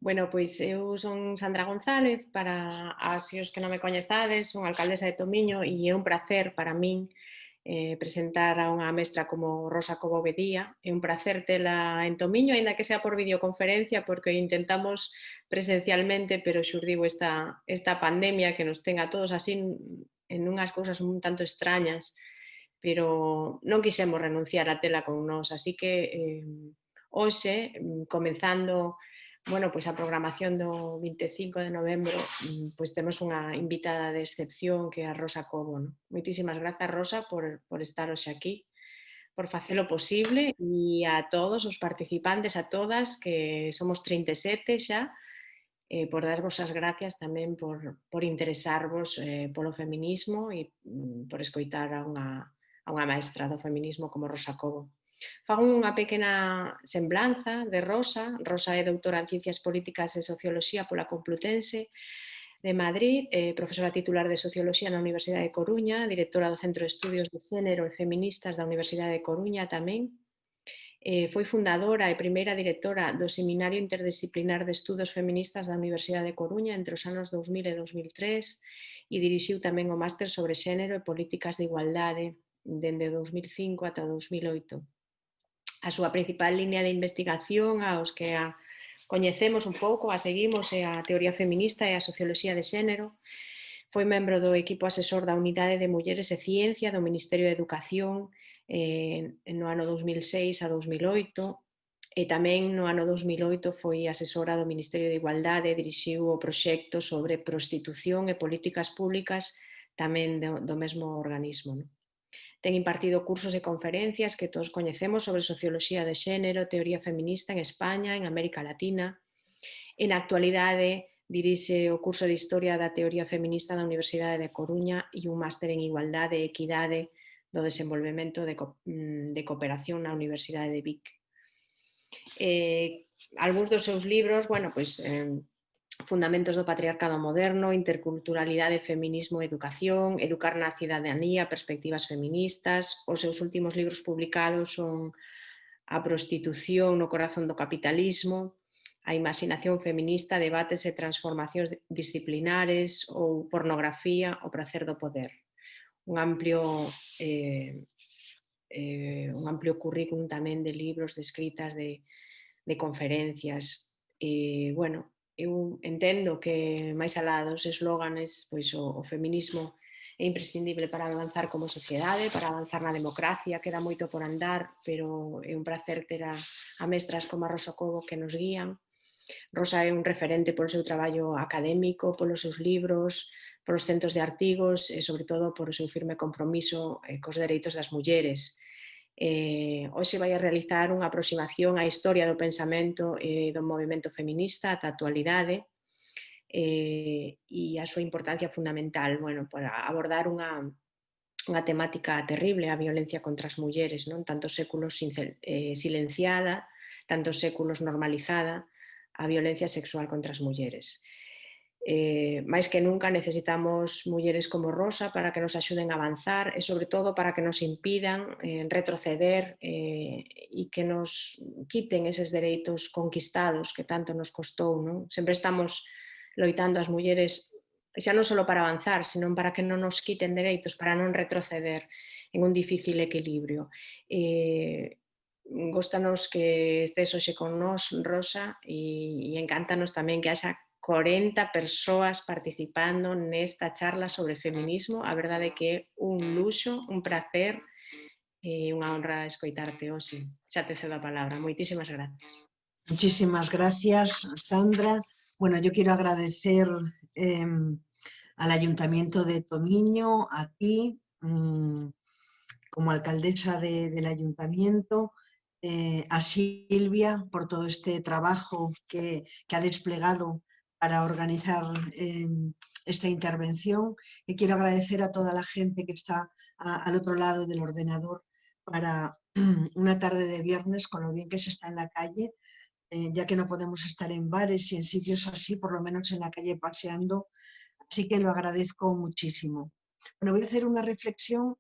Bueno, pois eu son Sandra González, para as os que non me coñezades, son alcaldesa de Tomiño e é un placer para min presentar a unha mestra como Rosa Cobo Bedía. É un placer tela en Tomiño, aínda que sea por videoconferencia, porque intentamos presencialmente, pero xurdiu esta pandemia que nos ten a todos así en unhas cousas un tanto extrañas, pero non quixemos renunciar a tela con nós, así que hoxe, comenzando pois a programación do 25 de novembro, pois temos unha invitada de excepción que é a Rosa Cobo, non? Moitísimas grazas, Rosa, por estar hoxe aquí, por facelo posible, e a todos os participantes, a todas, que somos 37 xa, por darvos as gracias tamén por interesarvos polo feminismo e por escoitar a unha maestra do feminismo como Rosa Cobo. Fago unha pequena semblanza de Rosa. Rosa é doutora en Ciencias Políticas e Socioloxía pola Complutense de Madrid, profesora titular de Socioloxía na Universidade de Coruña, directora do Centro de Estudios de Xénero e Feministas da Universidade de Coruña tamén. Foi fundadora e primeira directora do Seminario Interdisciplinar de Estudos Feministas da Universidade de Coruña entre os anos 2000 e 2003 e dirixiu tamén o Máster sobre Xénero e Políticas de Igualdade dende 2005 ata 2008. A súa principal liña de investigación, aos que a coñecemos un pouco, a seguimos, é a teoría feminista e a socioloxía de xénero. Foi membro do equipo asesor da Unidade de Mulleres e Ciencia do Ministerio de Educación no ano 2006 a 2008, e tamén no ano 2008 foi asesora do Ministerio de Igualdade e dirixiu o proxecto sobre prostitución e políticas públicas tamén do mesmo organismo, non? Ten impartido cursos e conferencias que todos coñecemos sobre socioloxía de xénero, teoría feminista en España, en América Latina. En actualidade, dirixe o curso de Historia da Teoría Feminista da Universidade de Coruña e un máster en Igualdade e Equidade do Desenvolvemento de Cooperación na Universidade de Vic. Algúns dos seus libros, Fundamentos do patriarcado moderno, Interculturalidade, feminismo e educación, Educar na cidadanía, perspectivas feministas. Os seus últimos libros publicados son A prostitución no corazón do capitalismo, A imaxinación feminista, debates e transformacións disciplinares, ou Pornografía, o prazer do poder. Un amplio currículum tamén de libros, de escritas, de conferencias. Eu entendo que máis alá dos eslóganes, pois o feminismo é imprescindible para avanzar como sociedade, para avanzar na democracia, queda moito por andar, pero é un placer ter a mestras como a Rosa Cobo que nos guían. Rosa é un referente polo seu traballo académico, polos seus libros, polos centos de artigos e, sobre todo, por o seu firme compromiso cos dereitos das mulleres. Hoxe vai a realizar unha aproximación á historia do pensamento do movimento feminista ata a actualidade e a súa importancia fundamental para abordar unha temática terrible, a violencia contra as mulleres, non? Tantos séculos silenciada, tantos séculos normalizada, a violencia sexual contra as mulleres. Máis que nunca necesitamos mulleres como Rosa para que nos axuden a avanzar e, sobre todo, para que nos impidan retroceder e que nos quiten eses dereitos conquistados que tanto nos costou, non? Sempre estamos loitando as mulleres xa non só para avanzar, senón para que non nos quiten dereitos, para non retroceder en un difícil equilibrio. Góstanos que estés hoxe con nós, Rosa, e encántanos tamén que haxa 40 persoas participando nesta charla sobre feminismo. A verdade é que é un luxo, un placer e unha honra escoitarte hoxe. Xa te cedo a palabra. Moitísimas gracias. Muchísimas gracias, Sandra. Bueno, yo quiero agradecer al Ayuntamiento de Tomiño, a ti, como alcaldesa del Ayuntamiento, a Silvia por todo este trabajo que ha desplegado para organizar esta intervención, y quiero agradecer a toda la gente que está al otro lado del ordenador para una tarde de viernes, con lo bien que se está en la calle, ya que no podemos estar en bares y en sitios así, por lo menos en la calle paseando, así que lo agradezco muchísimo. Bueno, voy a hacer una reflexión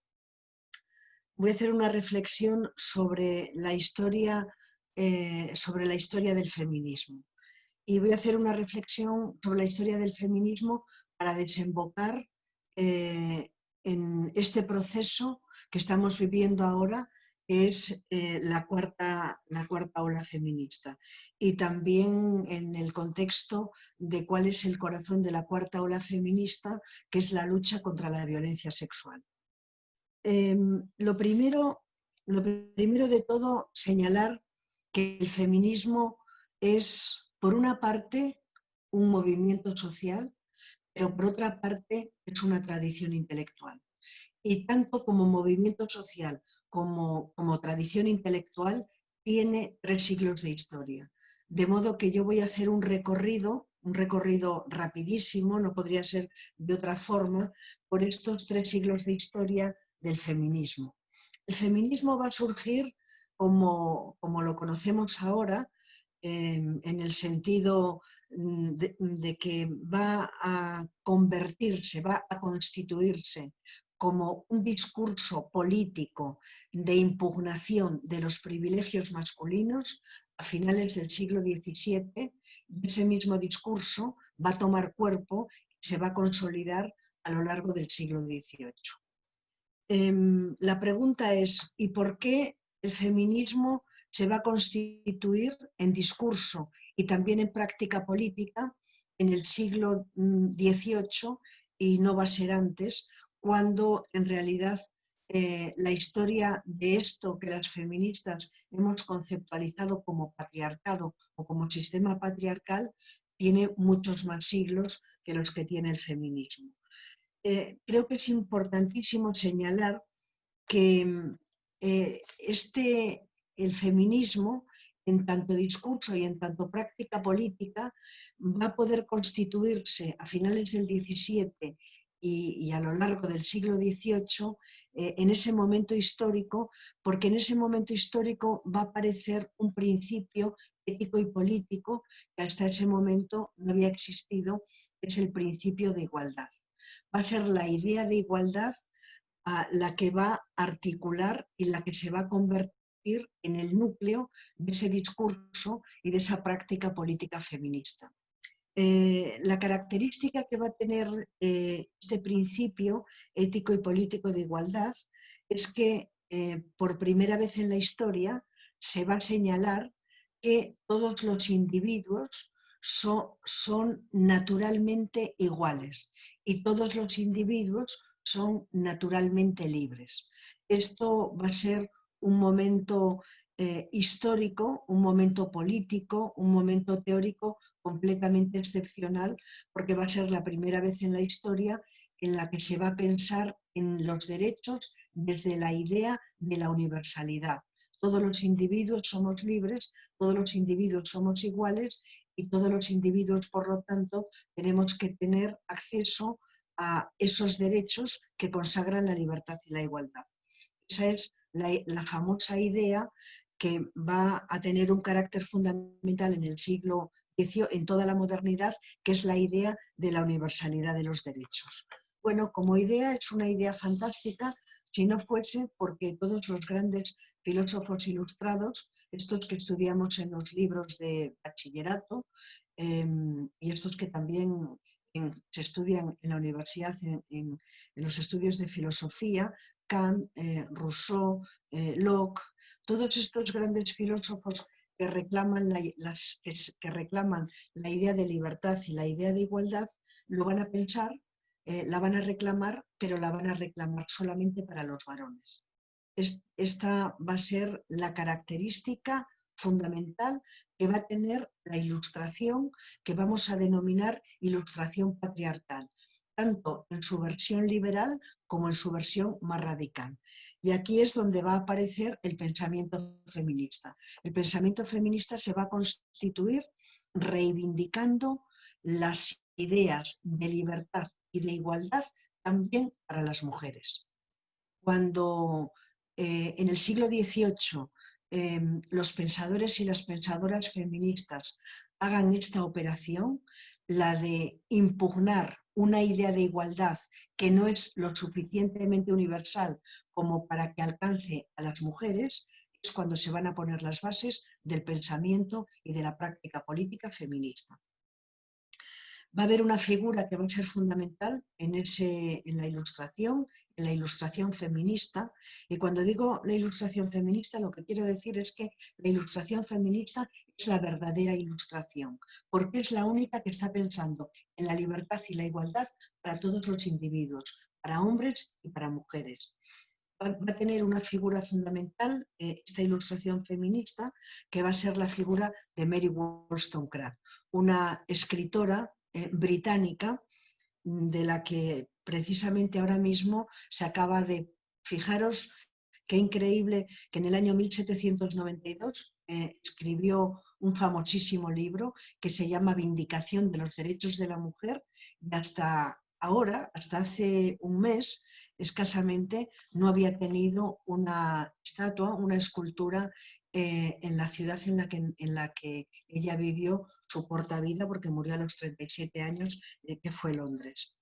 sobre la historia del feminismo. y voy a hacer una reflexión sobre la historia del feminismo para desembocar en este proceso que estamos viviendo ahora, que es la cuarta ola feminista, y también en el contexto de cuál es el corazón de la cuarta ola feminista, que es la lucha contra la violencia sexual. Lo primero de todo, señalar que el feminismo es, por una parte, un movimiento social, pero por otra parte es una tradición intelectual. Y tanto como movimiento social como tradición intelectual tiene 3 siglos de historia. De modo que yo voy a hacer un recorrido rapidísimo, no podría ser de otra forma, por estos 3 siglos de historia del feminismo. El feminismo va a surgir como lo conocemos ahora, en el sentido de que va a convertirse, va a constituirse como un discurso político de impugnación de los privilegios masculinos a finales del siglo XVII. Ese mismo discurso va a tomar cuerpo y se va a consolidar a lo largo del siglo XVIII. La pregunta es, ¿y por qué el feminismo se va a constituir en discurso y también en práctica política en el siglo XVIII y no va a ser antes, cuando en realidad la historia de esto que las feministas hemos conceptualizado como patriarcado o como sistema patriarcal tiene muchos más siglos que los que tiene el feminismo? Creo que es importantísimo señalar que el feminismo, en tanto discurso y en tanto práctica política, va a poder constituirse a finales del XVII y a lo largo del siglo XVIII en ese momento histórico, porque en ese momento histórico va a aparecer un principio ético y político que hasta ese momento no había existido, que es el principio de igualdad. Va a ser la idea de igualdad la que va a articular y la que se va a convertir en el núcleo de ese discurso y de esa práctica política feminista. La característica que va a tener este principio ético y político de igualdad es que por primera vez en la historia se va a señalar que todos los individuos son naturalmente iguales y todos los individuos son naturalmente libres. Esto va a ser un momento histórico, un momento político, un momento teórico completamente excepcional, porque va a ser la primera vez en la historia en la que se va a pensar en los derechos desde la idea de la universalidad. Todos los individuos somos libres, todos los individuos somos iguales y todos los individuos, por lo tanto, tenemos que tener acceso a esos derechos que consagran la libertad y la igualdad. Esa es la famosa idea que va a tener un carácter fundamental en el siglo XVIII, en toda la modernidad, que es la idea de la universalidad de los derechos. Bueno, como idea es una idea fantástica, si no fuese porque todos los grandes filósofos ilustrados, estos que estudiamos en los libros de bachillerato y estos que también se estudian en la universidad, en los estudios de filosofía, Kant, Rousseau, Locke, todos estos grandes filósofos que reclaman la idea de libertad y la idea de igualdad, lo van a pensar, la van a reclamar, pero la van a reclamar solamente para los varones. Esta va a ser la característica fundamental que va a tener la ilustración que vamos a denominar ilustración patriarcal, tanto en su versión liberal como en su versión más radical. Y aquí es donde va a aparecer el pensamiento feminista. El pensamiento feminista se va a constituir reivindicando las ideas de libertad y de igualdad también para las mujeres. Cuando en el siglo XVIII los pensadores y las pensadoras feministas hagan esta operación, la de impugnar una idea de igualdad que no es lo suficientemente universal como para que alcance a las mujeres, es cuando se van a poner las bases del pensamiento y de la práctica política feminista. Va a haber una figura que va a ser fundamental en la ilustración feminista. Y cuando digo la ilustración feminista, lo que quiero decir es que la ilustración feminista es la verdadera ilustración, porque es la única que está pensando en la libertad y la igualdad para todos los individuos, para hombres y para mujeres. Va a tener una figura fundamental, esta ilustración feminista, que va a ser la figura de Mary Wollstonecraft, una escritora británica de la que precisamente ahora mismo se acaba de, fijaros qué increíble que en el año 1792 escribió un famosísimo libro que se llama Vindicación de los Derechos de la Mujer, y hasta ahora, hasta hace un mes escasamente, no había tenido una estatua, una escultura en la ciudad en la que ella vivió su corta vida, porque murió a los 37 años, que fue Londres.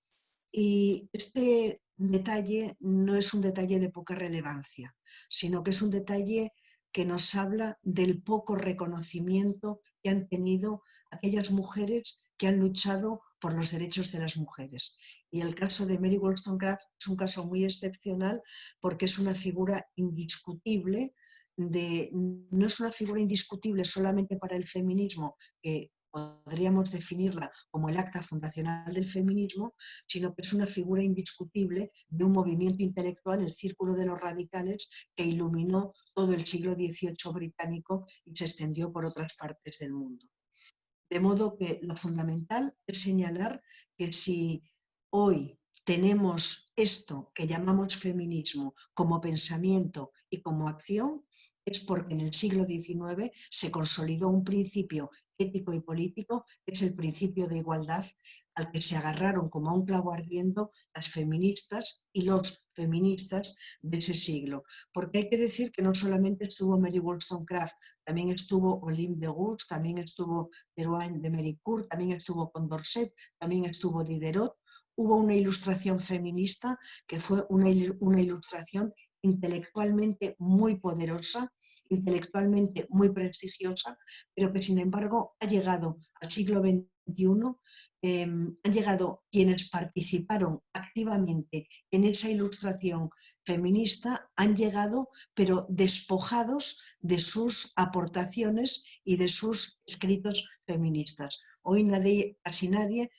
Y este detalle no es un detalle de poca relevancia, sino que es un detalle que nos habla del poco reconocimiento que han tenido aquellas mujeres que han luchado por los derechos de las mujeres. Y el caso de Mary Wollstonecraft es un caso muy excepcional porque es una figura indiscutible, no es una figura indiscutible solamente para el feminismo, que podríamos definirla como el acta fundacional del feminismo, sino que es una figura indiscutible de un movimiento intelectual, el Círculo de los Radicales, que iluminó todo el siglo XVIII británico y se extendió por otras partes del mundo. De modo que lo fundamental es señalar que si hoy tenemos esto que llamamos feminismo como pensamiento y como acción, es porque en el siglo XIX se consolidó un principio ético y político, que es el principio de igualdad, al que se agarraron como a un clavo ardiendo las feministas y los feministas de ese siglo. Porque hay que decir que no solamente estuvo Mary Wollstonecraft, también estuvo Olympe de Gouges, también estuvo Drouin de Méricourt, también estuvo Condorcet, también estuvo Diderot. Hubo una ilustración feminista que fue una ilustración intelectualmente muy poderosa, intelectualmente muy prestigiosa, pero que sin embargo ha llegado al siglo XXI, han llegado quienes participaron activamente en esa ilustración feminista, han llegado pero despojados de sus aportaciones y de sus escritos feministas. Hoy casi nadie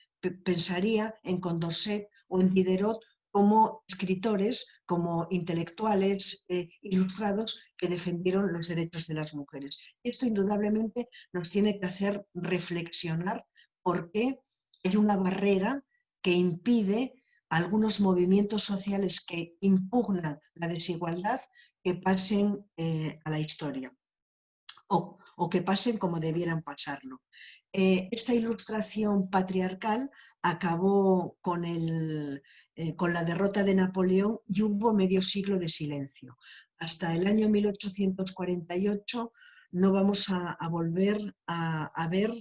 pensaría en Condorcet o en Diderot como escritores, como intelectuales ilustrados que defendieron los derechos de las mujeres. Esto indudablemente nos tiene que hacer reflexionar por qué hay una barrera que impide a algunos movimientos sociales que impugnan la desigualdad que pasen a la historia. O que pasen como debieran pasarlo. Esta ilustración patriarcal acabó con la derrota de Napoleón y hubo medio siglo de silencio. Hasta el año 1848 no vamos a volver a ver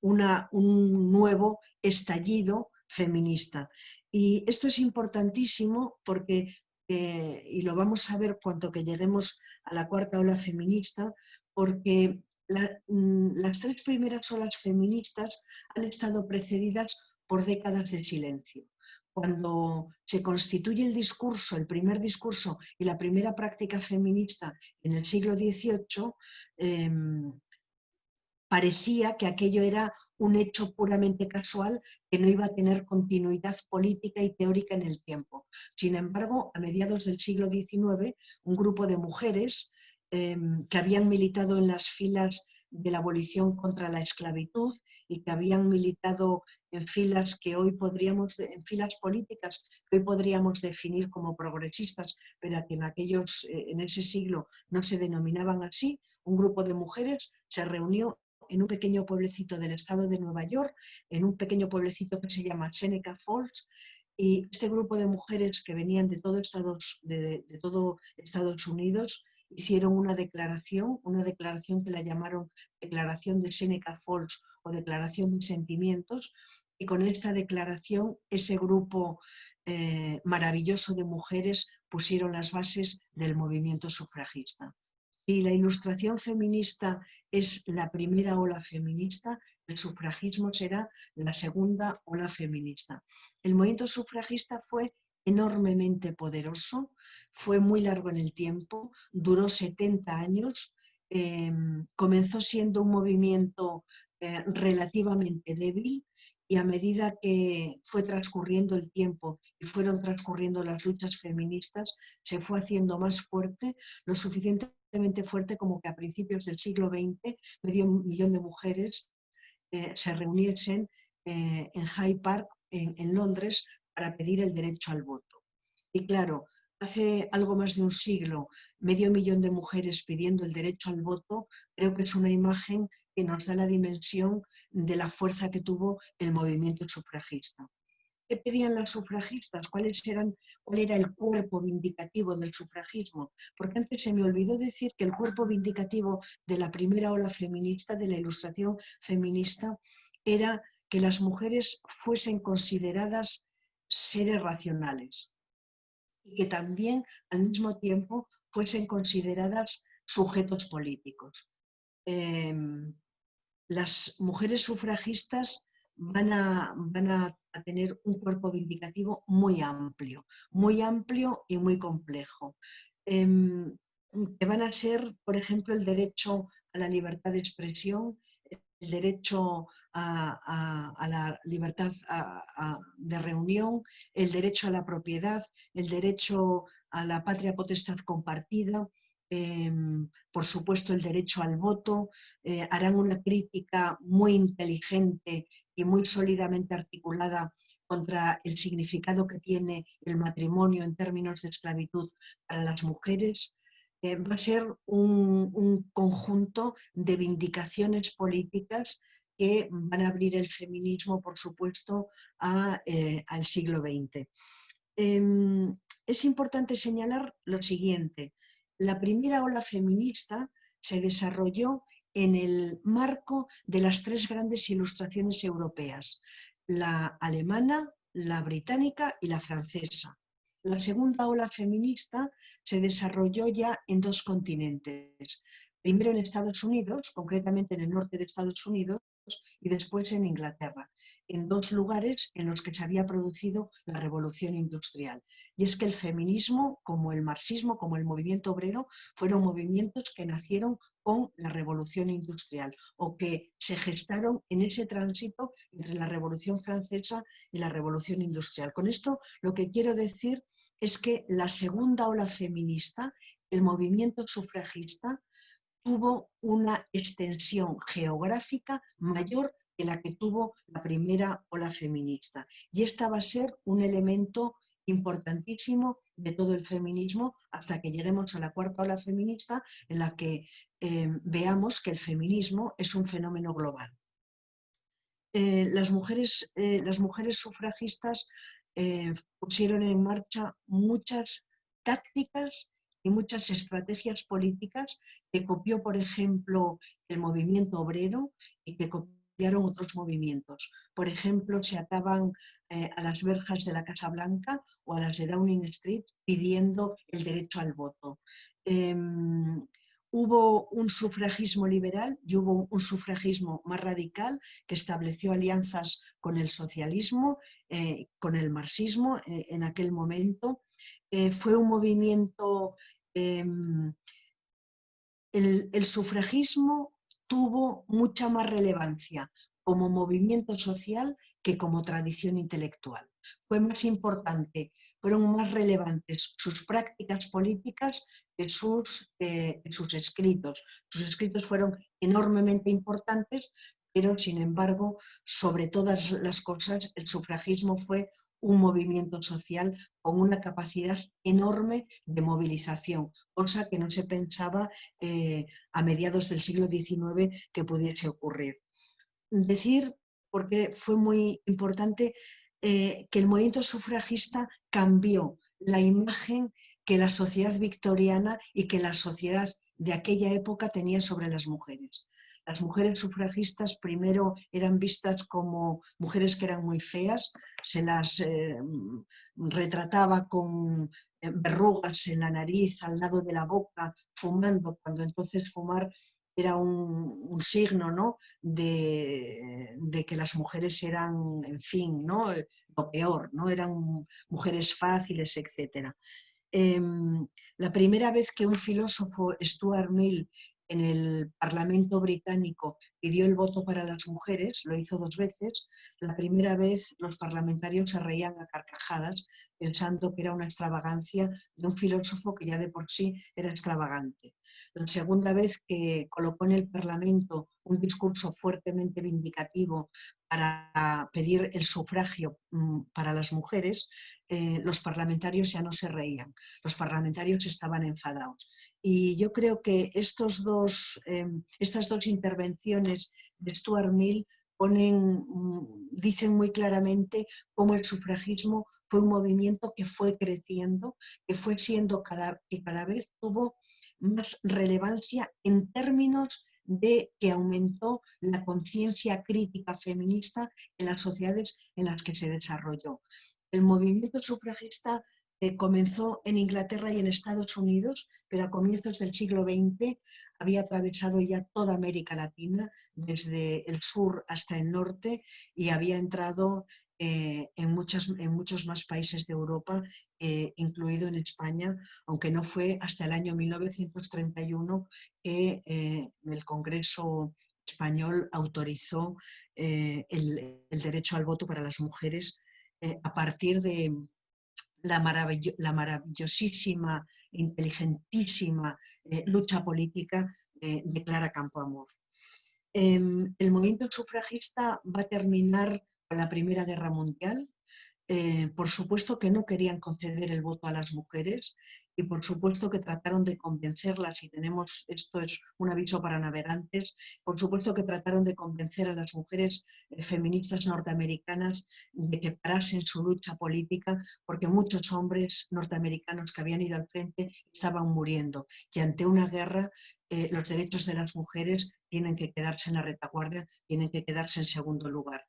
un nuevo estallido feminista. Y esto es importantísimo porque, y lo vamos a ver cuanto que lleguemos a la cuarta ola feminista, porque las tres primeras olas feministas han estado precedidas por décadas de silencio. Cuando se constituye el primer discurso y la primera práctica feminista en el siglo XVIII, parecía que aquello era un hecho puramente casual que no iba a tener continuidad política y teórica en el tiempo. Sin embargo, a mediados del siglo XIX, un grupo de mujeres que habían militado en las filas de la abolición contra la esclavitud y que habían militado en filas en filas políticas que hoy podríamos definir como progresistas, pero que en ese siglo no se denominaban así. Un grupo de mujeres se reunió en un pequeño pueblecito del estado de Nueva York, en un pequeño pueblecito que se llama Seneca Falls, y este grupo de mujeres que venían de todo Estados Unidos hicieron una declaración que la llamaron Declaración de Seneca Falls o Declaración de Sentimientos, y con esta declaración ese grupo maravilloso de mujeres pusieron las bases del movimiento sufragista. Si la ilustración feminista es la primera ola feminista, el sufragismo será la segunda ola feminista. El movimiento sufragista fue enormemente poderoso, fue muy largo en el tiempo, duró 70 años, comenzó siendo un movimiento relativamente débil y a medida que fue transcurriendo el tiempo y fueron transcurriendo las luchas feministas, se fue haciendo más fuerte, lo suficientemente fuerte como que a principios del siglo XX medio millón de mujeres se reuniesen en Hyde Park, en Londres, para pedir el derecho al voto. Y claro, hace algo más de un siglo, medio millón de mujeres pidiendo el derecho al voto, creo que es una imagen que nos da la dimensión de la fuerza que tuvo el movimiento sufragista. ¿Qué pedían las sufragistas? ¿Cuál era el cuerpo vindicativo del sufragismo? Porque antes se me olvidó decir que el cuerpo vindicativo de la primera ola feminista, de la ilustración feminista, era que las mujeres fuesen consideradas seres racionales y que también al mismo tiempo fuesen consideradas sujetos políticos. Las mujeres sufragistas van a tener un cuerpo vindicativo muy amplio y muy complejo. Que van a ser, por ejemplo, el derecho a la libertad de expresión, el derecho a la libertad de reunión, el derecho a la propiedad, el derecho a la patria potestad compartida, por supuesto el derecho al voto, harán una crítica muy inteligente y muy sólidamente articulada contra el significado que tiene el matrimonio en términos de esclavitud para las mujeres. Va a ser un conjunto de vindicaciones políticas que van a abrir el feminismo, por supuesto, al siglo XX. Es importante señalar lo siguiente. La primera ola feminista se desarrolló en el marco de las tres grandes ilustraciones europeas, la alemana, la británica y la francesa. La segunda ola feminista se desarrolló ya en dos continentes, primero en Estados Unidos, concretamente en el norte de Estados Unidos, y después en Inglaterra, en dos lugares en los que se había producido la revolución industrial. Y es que el feminismo, como el marxismo, como el movimiento obrero, fueron movimientos que nacieron con la revolución industrial o que se gestaron en ese tránsito entre la revolución francesa y la revolución industrial. Con esto lo que quiero decir es que la segunda ola feminista, el movimiento sufragista, tuvo una extensión geográfica mayor que la que tuvo la primera ola feminista. Y esta va a ser un elemento importantísimo de todo el feminismo hasta que lleguemos a la cuarta ola feminista, en la que veamos que el feminismo es un fenómeno global. Las mujeres sufragistas pusieron en marcha muchas tácticas y muchas estrategias políticas que copió, por ejemplo, el movimiento obrero y que copiaron otros movimientos. Por ejemplo, se ataban a las verjas de la Casa Blanca o a las de Downing Street pidiendo el derecho al voto. Hubo un sufragismo liberal y hubo un sufragismo más radical que estableció alianzas con el socialismo, con el marxismo en aquel momento. Fue un movimiento, el sufragismo tuvo mucha más relevancia como movimiento social que como tradición intelectual. Fue más importante, fueron más relevantes sus prácticas políticas que sus escritos. Sus escritos fueron enormemente importantes, pero sin embargo, sobre todas las cosas, el sufragismo fue un movimiento social con una capacidad enorme de movilización, cosa que no se pensaba a mediados del siglo XIX que pudiese ocurrir. Decir, porque fue muy importante, que el movimiento sufragista cambió la imagen que la sociedad victoriana y que la sociedad de aquella época tenía sobre las mujeres. Las mujeres sufragistas primero eran vistas como mujeres que eran muy feas, se las retrataba con verrugas en la nariz, al lado de la boca, fumando, cuando entonces fumar era un signo, ¿no?, de que las mujeres eran, en fin, ¿no?, lo peor, ¿no?, eran mujeres fáciles, etc. La primera vez que un filósofo, Stuart Mill, en el Parlamento británico pidió el voto para las mujeres, lo hizo 2 veces. La primera vez los parlamentarios se reían a carcajadas pensando que era una extravagancia de un filósofo que ya de por sí era extravagante. La segunda vez que colocó en el Parlamento un discurso fuertemente vindicativo para pedir el sufragio para las mujeres, los parlamentarios ya no se reían, los parlamentarios estaban enfadados. Y yo creo que estas dos intervenciones de Stuart Mill dicen muy claramente cómo el sufragismo fue un movimiento que fue creciendo, que fue siendo que cada vez tuvo más relevancia en términos de que aumentó la conciencia crítica feminista en las sociedades en las que se desarrolló. El movimiento sufragista comenzó en Inglaterra y en Estados Unidos, pero a comienzos del siglo XX había atravesado ya toda América Latina, desde el sur hasta el norte, y había entrado en muchos más países de Europa, incluido en España, aunque no fue hasta el año 1931 que el Congreso español autorizó el derecho al voto para las mujeres a partir de la maravillosísima, inteligentísima lucha política de Clara Campoamor. El movimiento sufragista va a terminar con la Primera Guerra Mundial. Por supuesto que no querían conceder el voto a las mujeres y por supuesto que trataron de convencerlas, y esto es un aviso para navegantes, por supuesto que trataron de convencer a las mujeres feministas norteamericanas de que parasen su lucha política, porque muchos hombres norteamericanos que habían ido al frente estaban muriendo, y ante una guerra los derechos de las mujeres tienen que quedarse en la retaguardia, tienen que quedarse en segundo lugar.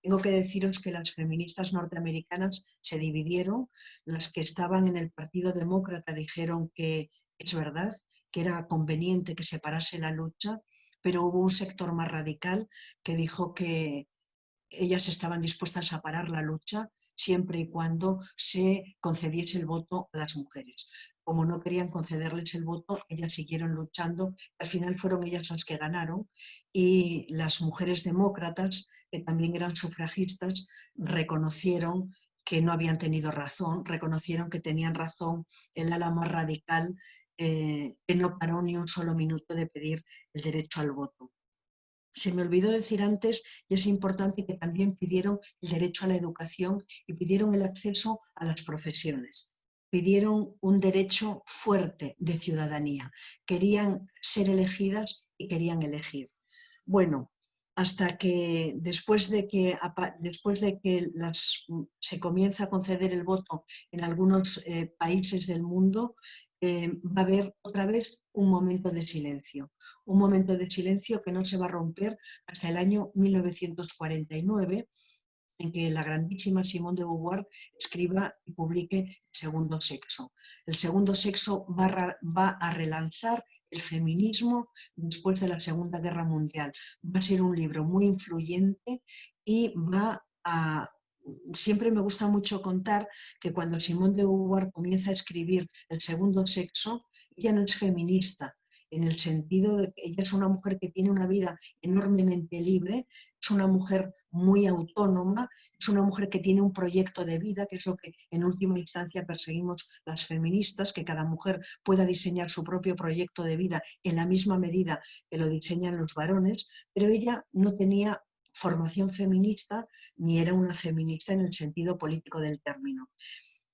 Tengo que deciros que las feministas norteamericanas se dividieron. Las que estaban en el Partido Demócrata dijeron que es verdad, que era conveniente que se parase la lucha, pero hubo un sector más radical que dijo que ellas estaban dispuestas a parar la lucha siempre y cuando se concediese el voto a las mujeres. Como no querían concederles el voto, ellas siguieron luchando. Al final fueron ellas las que ganaron, y las mujeres demócratas, que también eran sufragistas, reconocieron que no habían tenido razón, reconocieron que tenían razón el ala más radical, que no paró ni un solo minuto de pedir el derecho al voto. Se me olvidó decir antes, y es importante, que también pidieron el derecho a la educación y pidieron el acceso a las profesiones. Pidieron un derecho fuerte de ciudadanía. Querían ser elegidas y querían elegir. Bueno, hasta que después de que se comienza a conceder el voto en algunos países del mundo, va a haber otra vez un momento de silencio. Un momento de silencio que no se va a romper hasta el año 1949, en que la grandísima Simone de Beauvoir escriba y publique El segundo sexo. El segundo sexo va a relanzar el feminismo después de la Segunda Guerra Mundial. Va a ser un libro muy influyente y siempre me gusta mucho contar que cuando Simone de Beauvoir comienza a escribir El segundo sexo, ella no es feminista, en el sentido de que ella es una mujer que tiene una vida enormemente libre, es una mujer muy autónoma, es una mujer que tiene un proyecto de vida, que es lo que en última instancia perseguimos las feministas, que cada mujer pueda diseñar su propio proyecto de vida en la misma medida que lo diseñan los varones, pero ella no tenía formación feminista ni era una feminista en el sentido político del término.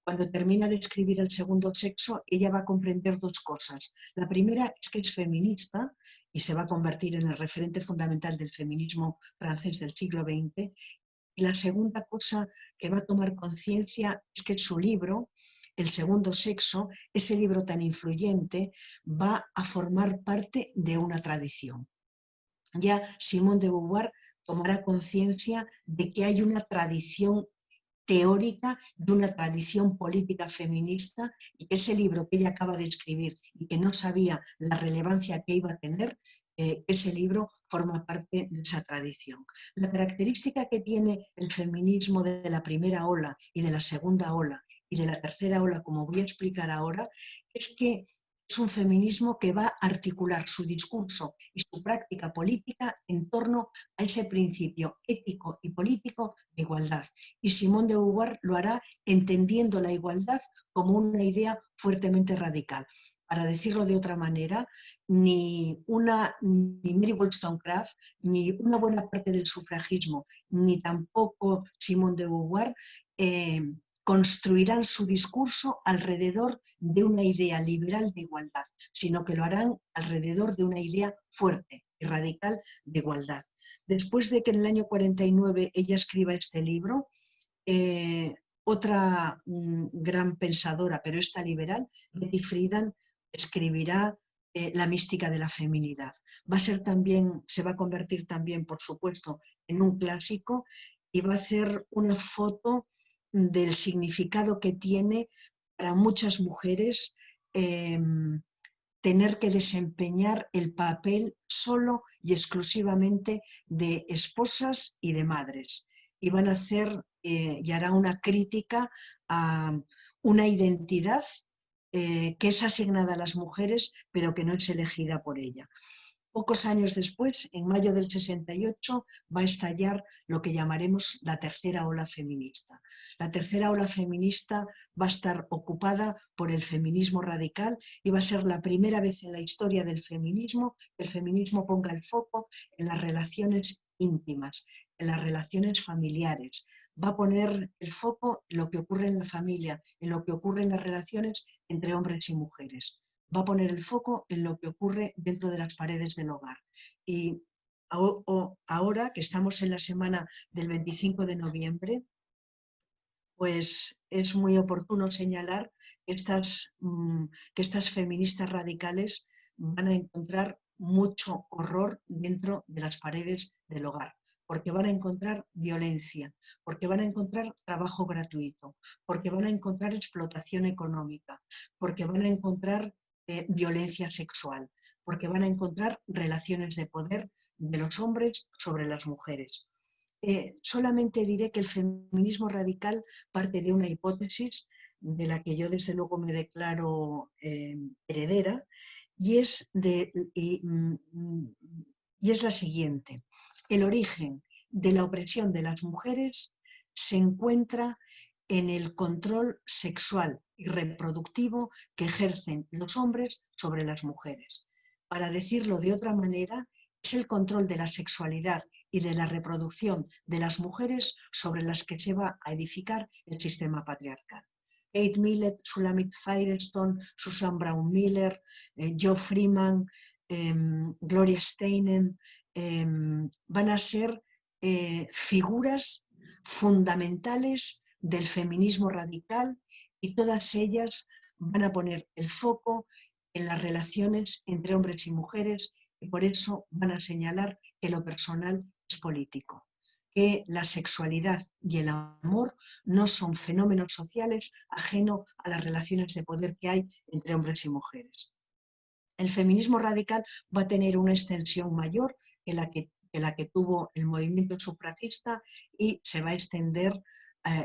Cuando termina de escribir El segundo sexo, ella va a comprender dos cosas. La primera es que es feminista y se va a convertir en el referente fundamental del feminismo francés del siglo XX. Y la segunda cosa que va a tomar conciencia es que su libro, El segundo sexo, ese libro tan influyente, va a formar parte de una tradición. Ya Simone de Beauvoir tomará conciencia de que hay una tradición teórica de una tradición política feminista, y que ese libro que ella acaba de escribir y que no sabía la relevancia que iba a tener, ese libro forma parte de esa tradición. La característica que tiene el feminismo de la primera ola y de la segunda ola y de la tercera ola, como voy a explicar ahora, es que es un feminismo que va a articular su discurso y su práctica política en torno a ese principio ético y político de igualdad. Y Simone de Beauvoir lo hará entendiendo la igualdad como una idea fuertemente radical. Para decirlo de otra manera, ni Mary Wollstonecraft, ni una buena parte del sufragismo, ni tampoco Simone de Beauvoir construirán su discurso alrededor de una idea liberal de igualdad, sino que lo harán alrededor de una idea fuerte y radical de igualdad. Después de que en el año 49 ella escriba este libro, otra gran pensadora, pero esta liberal, Betty Friedan, escribirá La mística de la feminidad. Se va a convertir también, por supuesto, en un clásico y va a hacer una foto del significado que tiene para muchas mujeres tener que desempeñar el papel solo y exclusivamente de esposas y de madres. Y van a hacer y hará una crítica a una identidad que es asignada a las mujeres, pero que no es elegida por ella. Pocos años después, en mayo del 68, va a estallar lo que llamaremos la tercera ola feminista. La tercera ola feminista va a estar ocupada por el feminismo radical y va a ser la primera vez en la historia del feminismo que el feminismo ponga el foco en las relaciones íntimas, en las relaciones familiares. Va a poner el foco en lo que ocurre en la familia, en lo que ocurre en las relaciones entre hombres y mujeres. Va a poner el foco en lo que ocurre dentro de las paredes del hogar. Y ahora que estamos en la semana del 25 de noviembre, pues es muy oportuno señalar que estas feministas radicales van a encontrar mucho horror dentro de las paredes del hogar, porque van a encontrar violencia, porque van a encontrar trabajo gratuito, porque van a encontrar explotación económica, porque van a encontrar violencia sexual, porque van a encontrar relaciones de poder de los hombres sobre las mujeres. Solamente diré que el feminismo radical parte de una hipótesis de la que yo desde luego me declaro heredera y es la siguiente. El origen de la opresión de las mujeres se encuentra en el control sexual y reproductivo que ejercen los hombres sobre las mujeres. Para decirlo de otra manera, es el control de la sexualidad y de la reproducción de las mujeres sobre las que se va a edificar el sistema patriarcal. Kate Millett, Shulamit Firestone, Susan Brown Miller, Joe Freeman, Gloria Steinem, van a ser figuras fundamentales del feminismo radical y todas ellas van a poner el foco en las relaciones entre hombres y mujeres y por eso van a señalar que lo personal es político, que la sexualidad y el amor no son fenómenos sociales ajenos a las relaciones de poder que hay entre hombres y mujeres. El feminismo radical va a tener una extensión mayor que la que tuvo el movimiento sufragista y se va a extender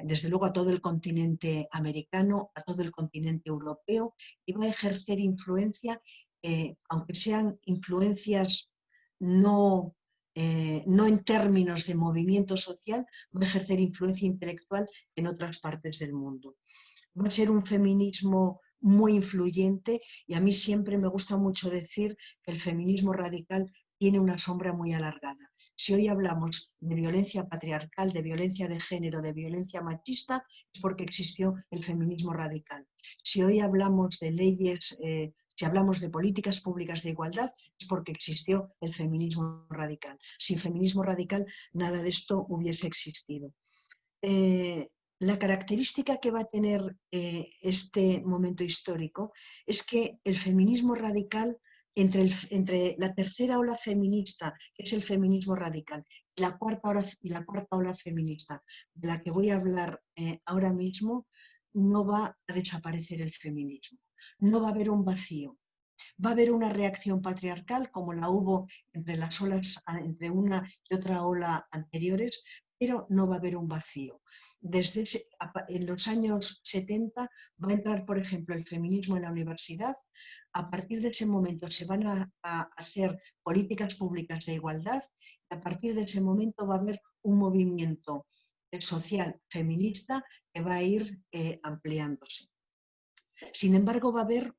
desde luego a todo el continente americano, a todo el continente europeo y va a ejercer influencia, aunque sean influencias no en términos de movimiento social, va a ejercer influencia intelectual en otras partes del mundo. Va a ser un feminismo muy influyente y a mí siempre me gusta mucho decir que el feminismo radical tiene una sombra muy alargada. Si hoy hablamos de violencia patriarcal, de violencia de género, de violencia machista, es porque existió el feminismo radical. Si hoy hablamos de leyes, si hablamos de políticas públicas de igualdad, es porque existió el feminismo radical. Sin feminismo radical, nada de esto hubiese existido. La característica que va a tener este momento histórico es que el feminismo radical, entre la tercera ola feminista, que es el feminismo radical, y la cuarta ola feminista, de la que voy a hablar ahora mismo, no va a desaparecer el feminismo. No va a haber un vacío. Va a haber una reacción patriarcal como la hubo entre las olas, entre una y otra ola anteriores, pero no va a haber un vacío. En los años 70 va a entrar, por ejemplo, el feminismo en la universidad. A partir de ese momento se van a hacer políticas públicas de igualdad y a partir de ese momento va a haber un movimiento social feminista que va a ir ampliándose. Sin embargo, va a haber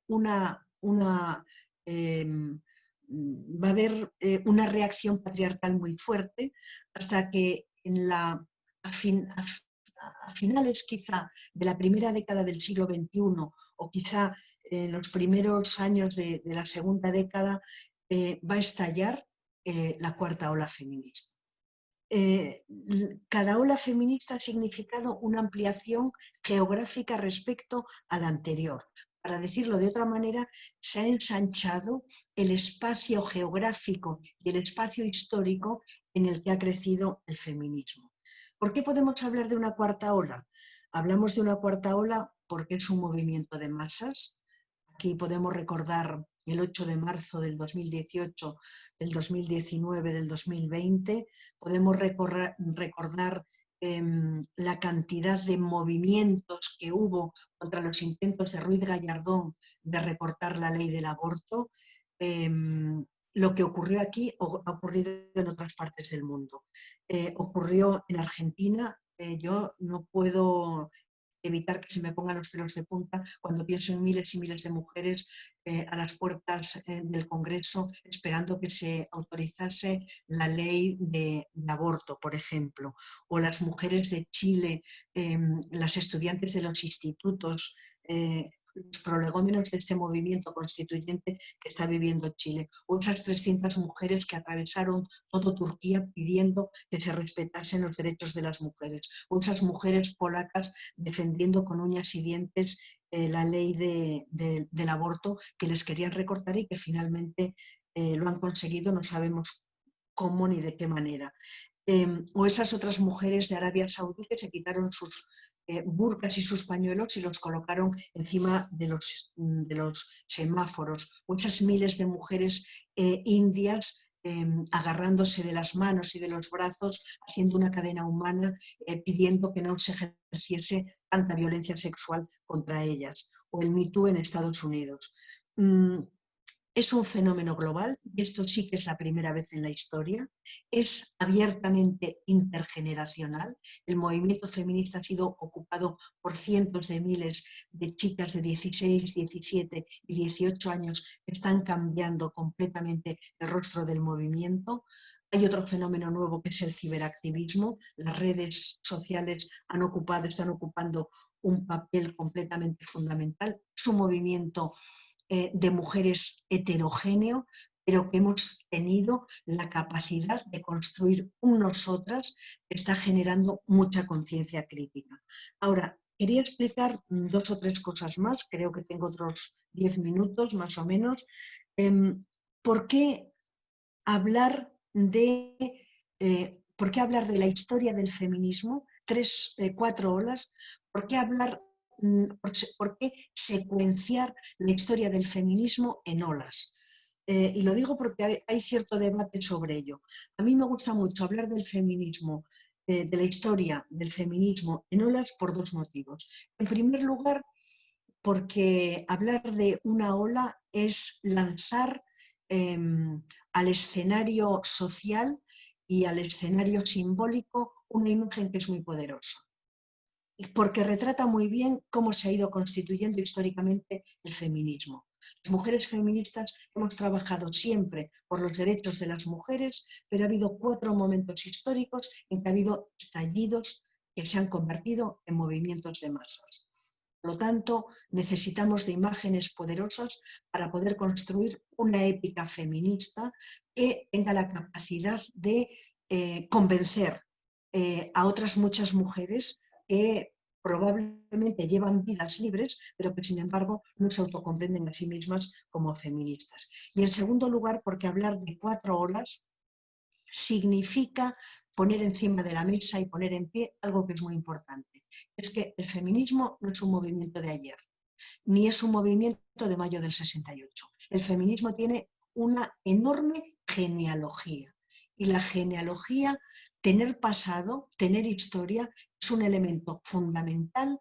va a haber una reacción patriarcal muy fuerte hasta que a finales quizá de la primera década del siglo XXI o quizá en los primeros años de la segunda década va a estallar la cuarta ola feminista. Cada ola feminista ha significado una ampliación geográfica respecto a la anterior. Para decirlo de otra manera, se ha ensanchado el espacio geográfico y el espacio histórico en el que ha crecido el feminismo. ¿Por qué podemos hablar de una cuarta ola? Hablamos de una cuarta ola porque es un movimiento de masas. Aquí podemos recordar el 8 de marzo del 2018, del 2019, del 2020. Podemos recordar la cantidad de movimientos que hubo contra los intentos de Ruiz Gallardón de recortar la ley del aborto. Lo que ocurrió aquí ha ocurrido en otras partes del mundo. Ocurrió en Argentina. Yo no puedo evitar que se me pongan los pelos de punta cuando pienso en miles y miles de mujeres a las puertas del Congreso esperando que se autorizase la ley de aborto, por ejemplo, o las mujeres de Chile, las estudiantes de los institutos, los prolegómenos de este movimiento constituyente que está viviendo Chile, o esas 300 mujeres que atravesaron todo Turquía pidiendo que se respetasen los derechos de las mujeres, o esas mujeres polacas defendiendo con uñas y dientes la ley del aborto que les querían recortar y que finalmente lo han conseguido, no sabemos cómo ni de qué manera. O esas otras mujeres de Arabia Saudí que se quitaron sus burkas y sus pañuelos y los colocaron encima de los semáforos, o esas miles de mujeres indias agarrándose de las manos y de los brazos, haciendo una cadena humana, pidiendo que no se ejerciese tanta violencia sexual contra ellas, o el Me Too en Estados Unidos. Es un fenómeno global, y esto sí que es la primera vez en la historia, es abiertamente intergeneracional. El movimiento feminista ha sido ocupado por cientos de miles de chicas de 16, 17 y 18 años que están cambiando completamente el rostro del movimiento. Hay otro fenómeno nuevo que es el ciberactivismo. Las redes sociales están ocupando un papel completamente fundamental. Es un movimiento de mujeres heterogéneo, pero que hemos tenido la capacidad de construir un nosotras que está generando mucha conciencia crítica. Ahora, quería explicar 2 o 3 cosas más, creo que tengo otros 10 minutos más o menos. ¿Por qué hablar ¿por qué hablar de la historia del feminismo? 4 olas. ¿Por qué por qué secuenciar la historia del feminismo en olas? Y lo digo porque hay cierto debate sobre ello. A mí me gusta mucho hablar del feminismo, de la historia del feminismo en olas por 2 motivos. En primer lugar, porque hablar de una ola es lanzar al escenario social y al escenario simbólico una imagen que es muy poderosa, porque retrata muy bien cómo se ha ido constituyendo históricamente el feminismo. Las mujeres feministas hemos trabajado siempre por los derechos de las mujeres, pero ha habido 4 momentos históricos en que ha habido estallidos que se han convertido en movimientos de masas. Por lo tanto, necesitamos de imágenes poderosas para poder construir una épica feminista que tenga la capacidad de convencer a otras muchas mujeres que probablemente llevan vidas libres, pero que sin embargo no se autocomprenden a sí mismas como feministas. Y en segundo lugar, porque hablar de 4 olas significa poner encima de la mesa y poner en pie algo que es muy importante. Es que el feminismo no es un movimiento de ayer, ni es un movimiento de mayo del 68. El feminismo tiene una enorme genealogía. Y la genealogía, tener pasado, tener historia, es un elemento fundamental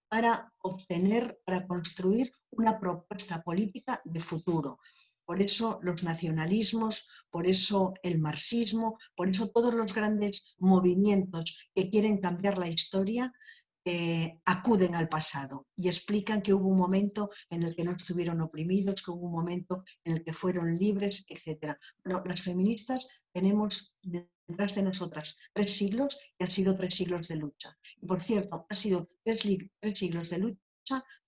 para obtener, para construir una propuesta política de futuro. Por eso los nacionalismos, por eso el marxismo, por eso todos los grandes movimientos que quieren cambiar la historia acuden al pasado y explican que hubo un momento en el que no estuvieron oprimidos, que hubo un momento en el que fueron libres, etc. Bueno, las feministas tenemos detrás de nosotras 3 siglos y han sido 3 siglos de lucha. Y por cierto, han sido 3 siglos de lucha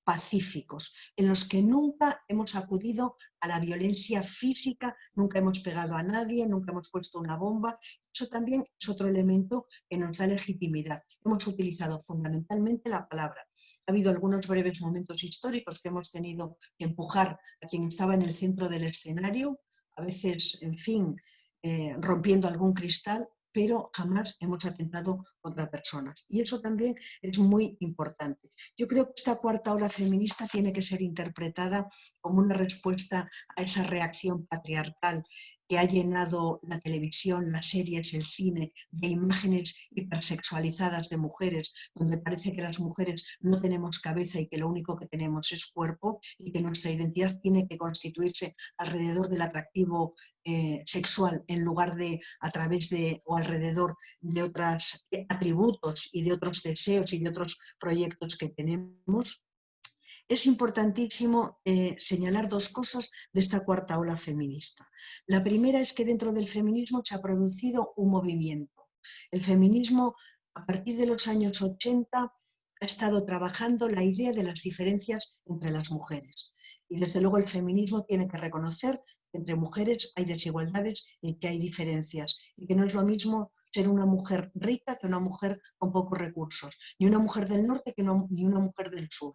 pacíficos, en los que nunca hemos acudido a la violencia física, nunca hemos pegado a nadie, nunca hemos puesto una bomba. Eso también es otro elemento que nos da legitimidad. Hemos utilizado fundamentalmente la palabra. Ha habido algunos breves momentos históricos que hemos tenido que empujar a quien estaba en el centro del escenario, a veces, en fin, rompiendo algún cristal, pero jamás hemos atentado contra personas. Y eso también es muy importante. Yo creo que esta cuarta ola feminista tiene que ser interpretada como una respuesta a esa reacción patriarcal que ha llenado la televisión, las series, el cine, de imágenes hipersexualizadas de mujeres, donde parece que las mujeres no tenemos cabeza y que lo único que tenemos es cuerpo y que nuestra identidad tiene que constituirse alrededor del atractivo sexual en lugar de a través de o alrededor de otros atributos y de otros deseos y de otros proyectos que tenemos. Es importantísimo señalar 2 cosas de esta cuarta ola feminista. La primera es que dentro del feminismo se ha producido un movimiento. El feminismo, a partir de los años 80, ha estado trabajando la idea de las diferencias entre las mujeres. Y desde luego el feminismo tiene que reconocer que entre mujeres hay desigualdades y que hay diferencias. Y que no es lo mismo ser una mujer rica que una mujer con pocos recursos, ni una mujer del norte que ni una mujer del sur.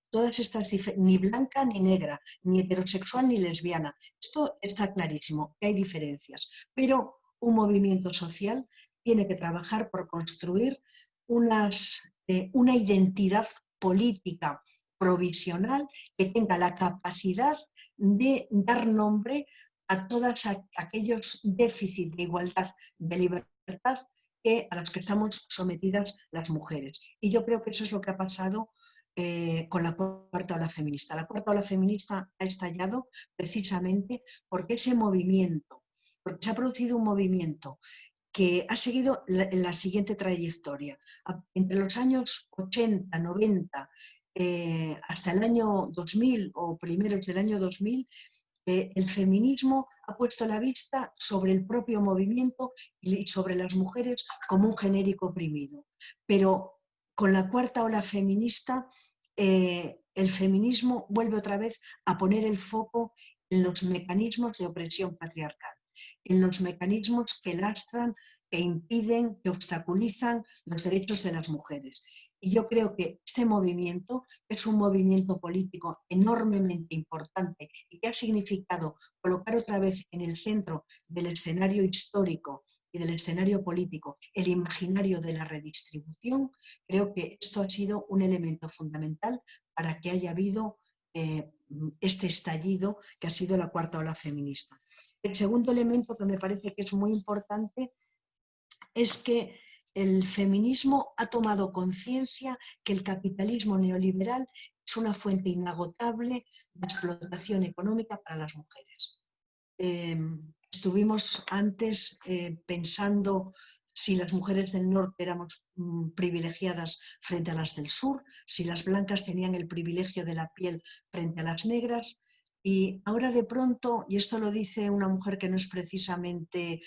Todas estas ni blanca ni negra, ni heterosexual ni lesbiana. Esto está clarísimo, que hay diferencias. Pero un movimiento social tiene que trabajar por construir una identidad política provisional que tenga la capacidad de dar nombre a todos aquellos déficits de igualdad, de libertad a los que estamos sometidas las mujeres. Y yo creo que eso es lo que ha pasado con la cuarta ola feminista. La cuarta ola feminista ha estallado precisamente porque ese movimiento, porque se ha producido un movimiento que ha seguido la siguiente trayectoria. Entre los años 80, 90, hasta el año 2000 o primeros del año 2000, el feminismo ha puesto la vista sobre el propio movimiento y sobre las mujeres como un genérico oprimido. Pero con la cuarta ola feminista, el feminismo vuelve otra vez a poner el foco en los mecanismos de opresión patriarcal, en los mecanismos que lastran, que impiden, que obstaculizan los derechos de las mujeres. Y yo creo que este movimiento es un movimiento político enormemente importante y que ha significado colocar otra vez en el centro del escenario histórico y del escenario político el imaginario de la redistribución. Creo que esto ha sido un elemento fundamental para que haya habido este estallido que ha sido la cuarta ola feminista. El segundo elemento que me parece que es muy importante es que el feminismo ha tomado conciencia que el capitalismo neoliberal es una fuente inagotable de explotación económica para las mujeres. Estuvimos antes pensando si las mujeres del norte éramos privilegiadas frente a las del sur, si las blancas tenían el privilegio de la piel frente a las negras, y ahora de pronto, y esto lo dice una mujer que no es precisamente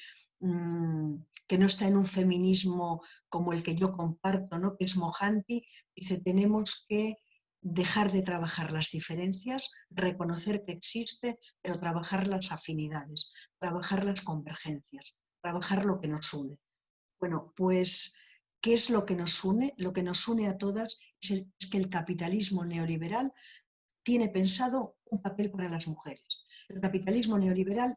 que no está en un feminismo como el que yo comparto, ¿no? Que es Mohanty, dice: tenemos que dejar de trabajar las diferencias, reconocer que existe, pero trabajar las afinidades, trabajar las convergencias, trabajar lo que nos une. Bueno, pues, ¿qué es lo que nos une? Lo que nos une a todas es que el capitalismo neoliberal tiene pensado un papel para las mujeres. El capitalismo neoliberal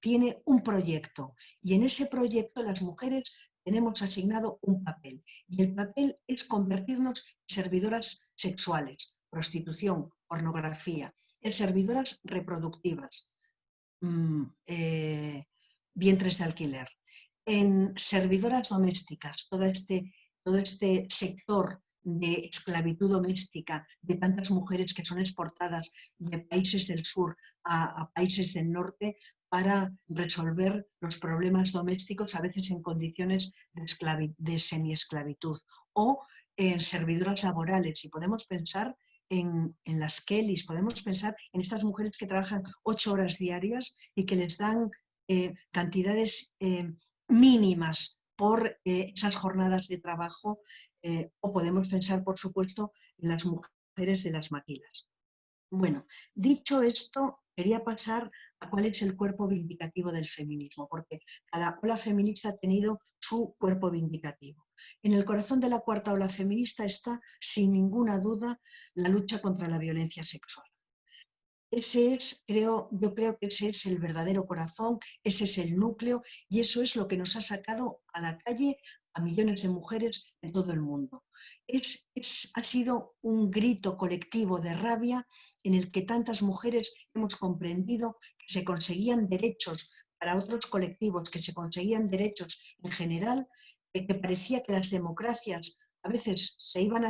tiene un proyecto, y en ese proyecto las mujeres tenemos asignado un papel, y el papel es convertirnos en servidoras sexuales, prostitución, pornografía, en servidoras reproductivas, vientres de alquiler, en servidoras domésticas, todo este sector de esclavitud doméstica de tantas mujeres que son exportadas de países del sur a países del norte para resolver los problemas domésticos, a veces en condiciones de semiesclavitud, o en servidoras laborales. Y podemos pensar en las Kellys, podemos pensar en estas mujeres que trabajan 8 horas diarias y que les dan cantidades mínimas por esas jornadas de trabajo, o podemos pensar, por supuesto, en las mujeres de las maquilas. Bueno, dicho esto, quería pasar a cuál es el cuerpo vindicativo del feminismo, porque cada ola feminista ha tenido su cuerpo vindicativo. En el corazón de la cuarta ola feminista está, sin ninguna duda, la lucha contra la violencia sexual. Yo creo que ese es el verdadero corazón, ese es el núcleo, y eso es lo que nos ha sacado a la calle a millones de mujeres en todo el mundo. Ha sido un grito colectivo de rabia en el que tantas mujeres hemos comprendido que se conseguían derechos para otros colectivos, que se conseguían derechos en general, que parecía que las democracias a veces se iban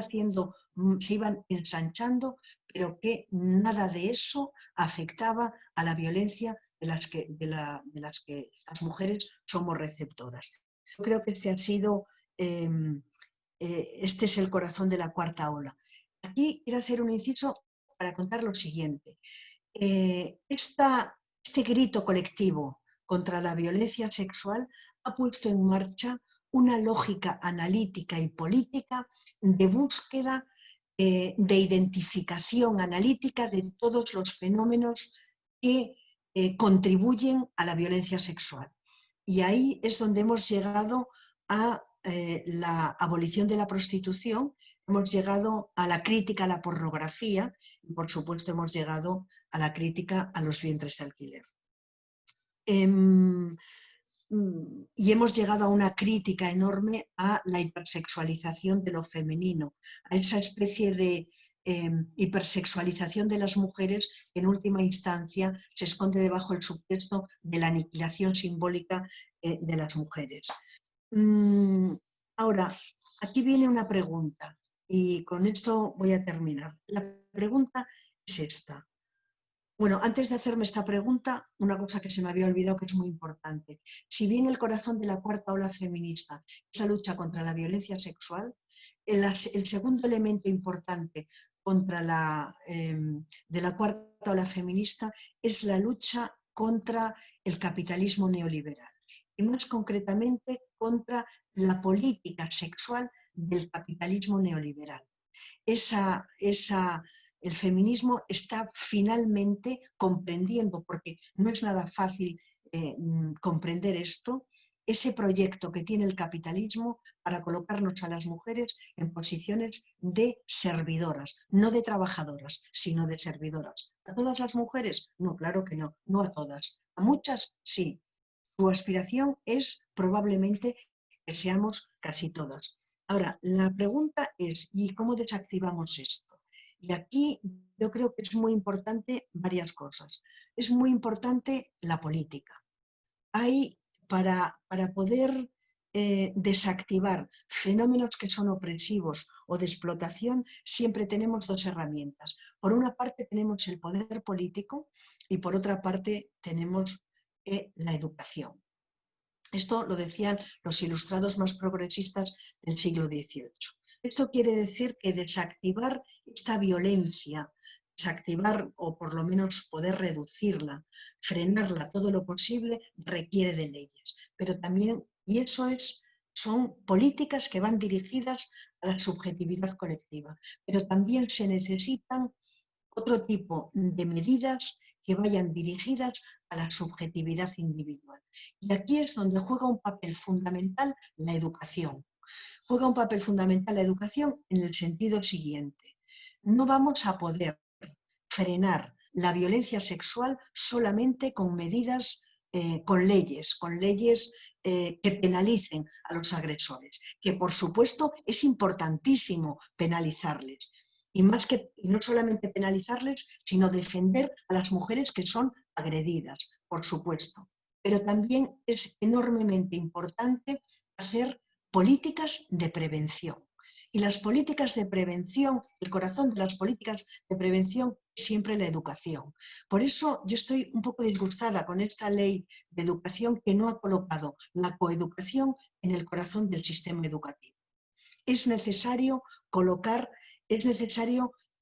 ensanchando, pero que nada de eso afectaba a la violencia de las que las mujeres somos receptoras. Yo creo que este es el corazón de la cuarta ola. Aquí quiero hacer un inciso para contar lo siguiente. Este grito colectivo contra la violencia sexual ha puesto en marcha una lógica analítica y política de búsqueda, de identificación analítica de todos los fenómenos que contribuyen a la violencia sexual. Y ahí es donde hemos llegado a la abolición de la prostitución, hemos llegado a la crítica a la pornografía y, por supuesto, hemos llegado a la crítica a los vientres de alquiler. Y hemos llegado a una crítica enorme a la hipersexualización de lo femenino, a esa especie de hipersexualización de las mujeres que en última instancia se esconde debajo del subtexto de la aniquilación simbólica de las mujeres. Ahora, aquí viene una pregunta y con esto voy a terminar. La pregunta es esta. Bueno, antes de hacerme esta pregunta, una cosa que se me había olvidado que es muy importante. Si bien el corazón de la cuarta ola feminista es la lucha contra la violencia sexual, el segundo elemento importante de la cuarta ola feminista es la lucha contra el capitalismo neoliberal y más concretamente contra la política sexual del capitalismo neoliberal. El feminismo está finalmente comprendiendo, porque no es nada fácil comprender esto, ese proyecto que tiene el capitalismo para colocarnos a las mujeres en posiciones de servidoras, no de trabajadoras, sino de servidoras. ¿A todas las mujeres? No, claro que no, no a todas. A muchas sí. Su aspiración es probablemente que seamos casi todas. Ahora, la pregunta es, ¿y cómo desactivamos esto? Y aquí yo creo que es muy importante varias cosas. Es muy importante la política. Para poder desactivar fenómenos que son opresivos o de explotación, siempre tenemos dos herramientas. Por una parte tenemos el poder político y por otra parte tenemos la educación. Esto lo decían los ilustrados más progresistas del siglo XVIII. Esto quiere decir que desactivar esta violencia, desactivar o por lo menos poder reducirla, frenarla todo lo posible, requiere de leyes. Pero también, y son políticas que van dirigidas a la subjetividad colectiva, pero también se necesitan otro tipo de medidas que vayan dirigidas a la subjetividad individual. Y aquí es donde juega un papel fundamental la educación. Juega un papel fundamental la educación en el sentido siguiente. No vamos a poder frenar la violencia sexual solamente con medidas, con leyes que penalicen a los agresores, que por supuesto es importantísimo penalizarles. y no solamente penalizarles, sino defender a las mujeres que son agredidas, por supuesto. Pero también es enormemente importante hacer políticas de prevención. Y las políticas de prevención, el corazón de las políticas de prevención es siempre la educación. Por eso yo estoy un poco disgustada con esta ley de educación que no ha colocado la coeducación en el corazón del sistema educativo. Es necesario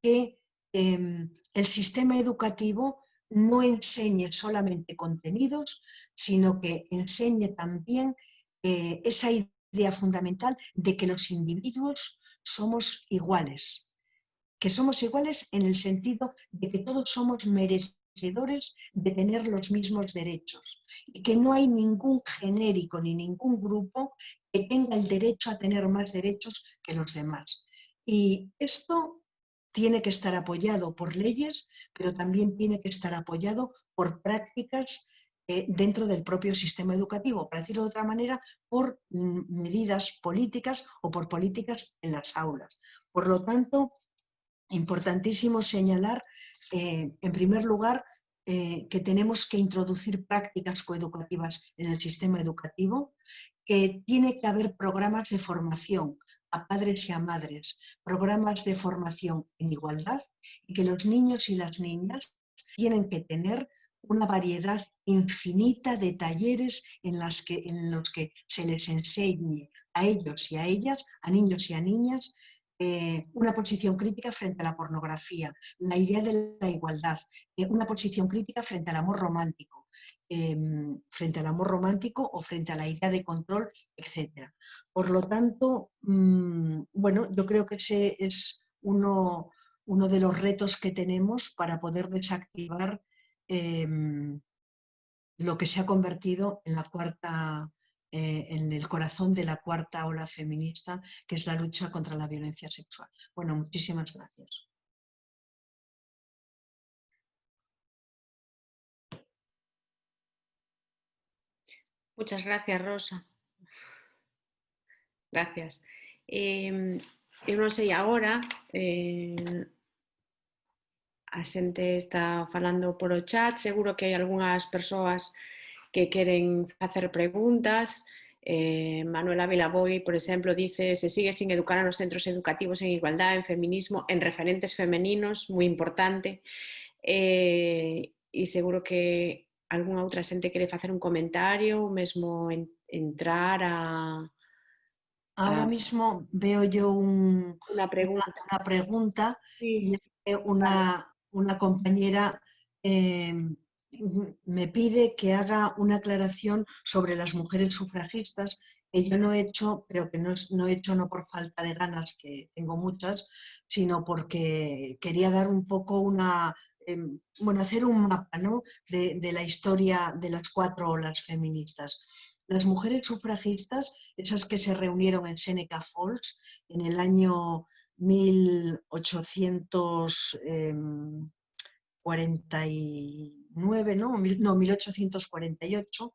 que el sistema educativo no enseñe solamente contenidos, sino que enseñe también esa idea fundamental de que los individuos somos iguales, que somos iguales en el sentido de que todos somos merecedores de tener los mismos derechos y que no hay ningún genérico ni ningún grupo que tenga el derecho a tener más derechos que los demás. Y esto tiene que estar apoyado por leyes, pero también tiene que estar apoyado por prácticas dentro del propio sistema educativo, para decirlo de otra manera, por medidas políticas o por políticas en las aulas. Por lo tanto, importantísimo señalar, en primer lugar, que tenemos que introducir prácticas coeducativas en el sistema educativo, que tiene que haber programas de formación a padres y a madres, programas de formación en igualdad, y que los niños y las niñas tienen que tener una variedad infinita de talleres en los que se les enseñe a ellos y a ellas, a niños y a niñas, una posición crítica frente a la pornografía, la idea de la igualdad, una posición crítica frente al amor romántico, o frente a la idea de control, etc. Por lo tanto, bueno, yo creo que ese es uno de los retos que tenemos para poder desactivar lo que se ha convertido en el corazón de la cuarta ola feminista, que es la lucha contra la violencia sexual. Bueno, muchísimas gracias. Muchas gracias, Rosa. Gracias. Eu non sei agora, a xente está falando polo chat, seguro que hai algunhas persoas que queren facer preguntas. Manuela Vilaboi, por exemplo, dice: se sigue sin educar a los centros educativos en igualdad, en feminismo, en referentes femeninos, moi importante. E seguro que algunha outra xente quere facer un comentario, mesmo entrar a... Ahora mismo veo yo Una pregunta. una pregunta, Sí, y es que una compañera me pide que haga una aclaración sobre las mujeres sufragistas, que yo no he hecho, pero que no he hecho no por falta de ganas, que tengo muchas, sino porque quería dar un poco bueno, hacer un mapa, ¿no?, de la historia de las cuatro olas feministas. Las mujeres sufragistas, esas que se reunieron en Seneca Falls en el año 1849, no, 1848,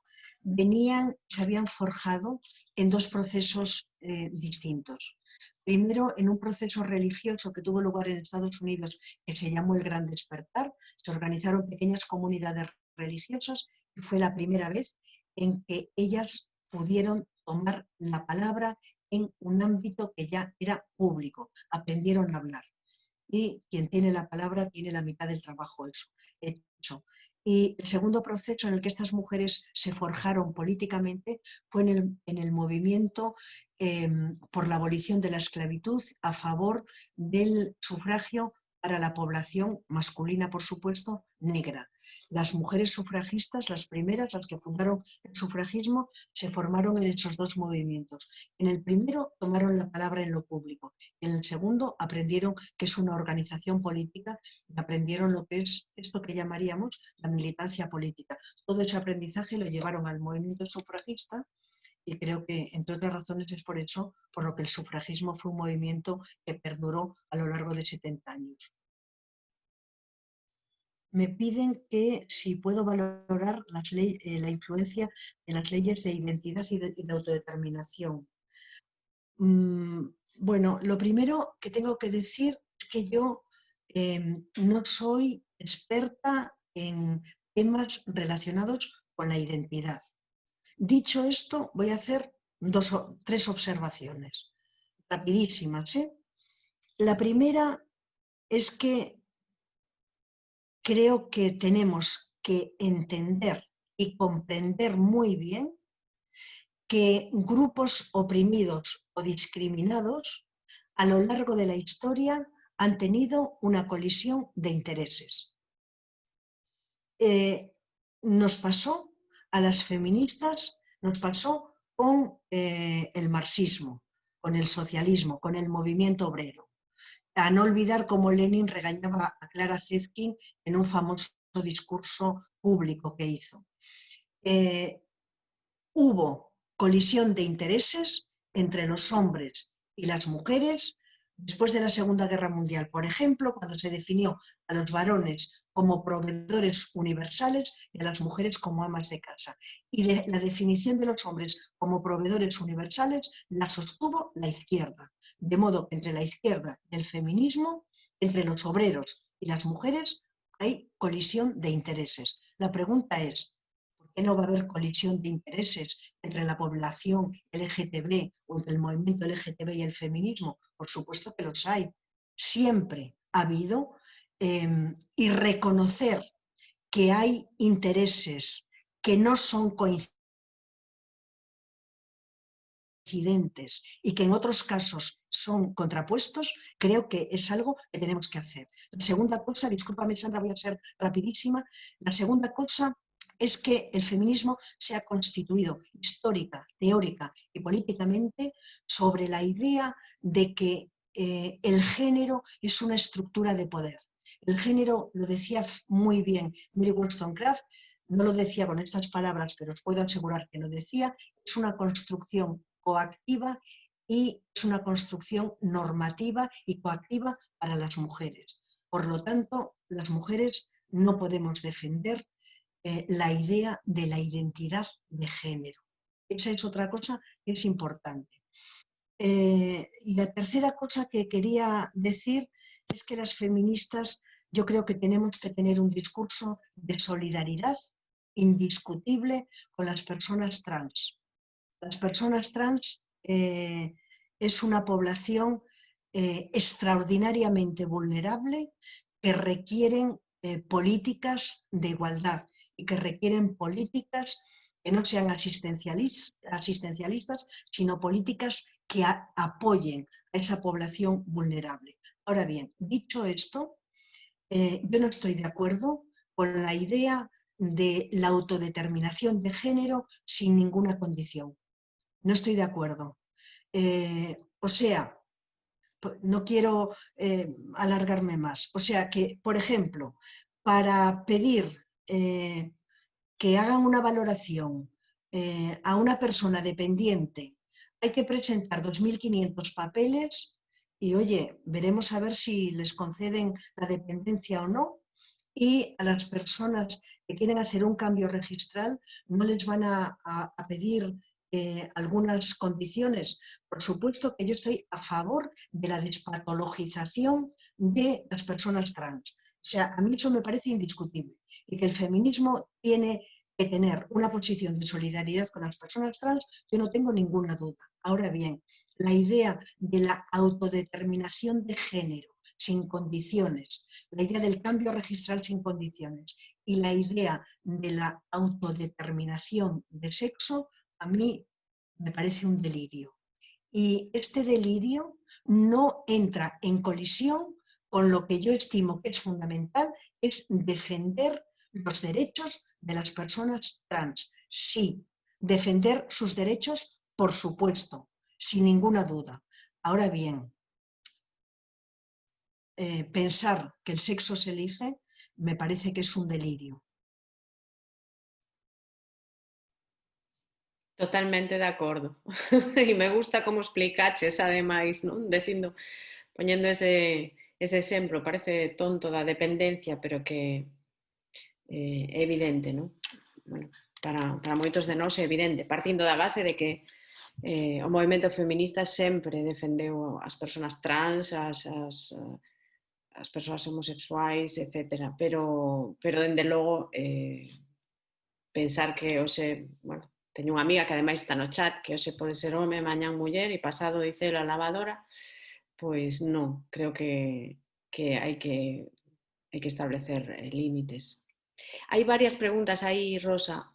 se habían forjado en dos procesos distintos. Primero, en un proceso religioso que tuvo lugar en Estados Unidos, que se llamó el Gran Despertar. Se organizaron pequeñas comunidades religiosas y fue la primera vez en que ellas pudieron tomar la palabra en un ámbito que ya era público, aprendieron a hablar. Y quien tiene la palabra tiene la mitad del trabajo hecho. Y el segundo proceso en el que estas mujeres se forjaron políticamente fue en el movimiento por la abolición de la esclavitud, a favor del sufragio para la población masculina, por supuesto, negra. Las mujeres sufragistas, las primeras, las que fundaron el sufragismo, se formaron en esos dos movimientos. En el primero tomaron la palabra en lo público, en el segundo aprendieron que es una organización política y aprendieron lo que es esto que llamaríamos la militancia política. Todo ese aprendizaje lo llevaron al movimiento sufragista, y creo que, entre otras razones, es por eso por lo que el sufragismo fue un movimiento que perduró a lo largo de 70 años. Me piden que si puedo valorar la influencia de las leyes de identidad y de autodeterminación. Bueno, lo primero que tengo que decir es que yo no soy experta en temas relacionados con la identidad. Dicho esto, voy a hacer tres observaciones, rapidísimas, ¿eh? La primera es que creo que tenemos que entender y comprender muy bien que grupos oprimidos o discriminados a lo largo de la historia han tenido una colisión de intereses. Nos pasó a las feministas, nos pasó con el marxismo, con el socialismo, con el movimiento obrero. A no olvidar cómo Lenin regañaba a Clara Zetkin en un famoso discurso público que hizo. Hubo colisión de intereses entre los hombres y las mujeres después de la Segunda Guerra Mundial. Por ejemplo, cuando se definió a los varones como proveedores universales y a las mujeres como amas de casa. Y la definición de los hombres como proveedores universales la sostuvo la izquierda. De modo que entre la izquierda y el feminismo, entre los obreros y las mujeres, hay colisión de intereses. La pregunta es, ¿por qué no va a haber colisión de intereses entre la población LGTB o entre el movimiento LGTB y el feminismo? Por supuesto que los hay. Siempre ha habido, y reconocer que hay intereses que no son coincidentes y que en otros casos son contrapuestos, creo que es algo que tenemos que hacer. La segunda cosa, discúlpame Sandra, voy a ser rapidísima, la segunda cosa es que el feminismo se ha constituido histórica, teórica y políticamente sobre la idea de que el género es una estructura de poder. El género, lo decía muy bien Mary Wollstonecraft, no lo decía con estas palabras, pero os puedo asegurar que lo decía, es una construcción coactiva y es una construcción normativa y coactiva para las mujeres. Por lo tanto, las mujeres no podemos defender la idea de la identidad de género. Esa es otra cosa que es importante. Y la tercera cosa que quería decir es que las feministas, yo creo que tenemos que tener un discurso de solidaridad indiscutible con las personas trans. Las personas trans es una población extraordinariamente vulnerable que requieren políticas de igualdad y que requieren políticas que no sean asistencialistas, sino políticas que apoyen a esa población vulnerable. Ahora bien, dicho esto, yo no estoy de acuerdo con la idea de la autodeterminación de género sin ninguna condición. No estoy de acuerdo. O sea, no quiero alargarme más. O sea que, por ejemplo, para pedir que hagan una valoración a una persona dependiente hay que presentar 2.500 papeles y, oye, veremos a ver si les conceden la dependencia o no. Y a las personas que quieren hacer un cambio registral no les van a pedir algunas condiciones. Por supuesto que yo estoy a favor de la despatologización de las personas trans. O sea, a mí eso me parece indiscutible y que el feminismo tiene que tener una posición de solidaridad con las personas trans, yo no tengo ninguna duda. Ahora bien, la idea de la autodeterminación de género sin condiciones, la idea del cambio registral sin condiciones y la idea de la autodeterminación de sexo, a mí me parece un delirio. Y este delirio no entra en colisión con lo que yo estimo que es fundamental, es defender los derechos de las personas trans. Sí, defender sus derechos, por supuesto, sin ninguna duda. Ahora bien, pensar que el sexo se elige me parece que es un delirio. Totalmente de acordo. E me gusta como explicaches, ademais, non? Dicindo, poñendo ese exemplo, parece tonto da dependencia, pero que é evidente, non? Bueno, para moitos de nós é evidente, partindo da base de que o movimento feminista sempre defendeu as persoas trans, as persoas homosexuais, etc. Pero dende logo, pensar que hoxe, bueno, teño unha amiga que ademais está no chat, que hoxe pode ser home, mañán muller e pasado dice a lavadora, pois non, creo que hai que establecer límites. Hay varias preguntas ahí, Rosa.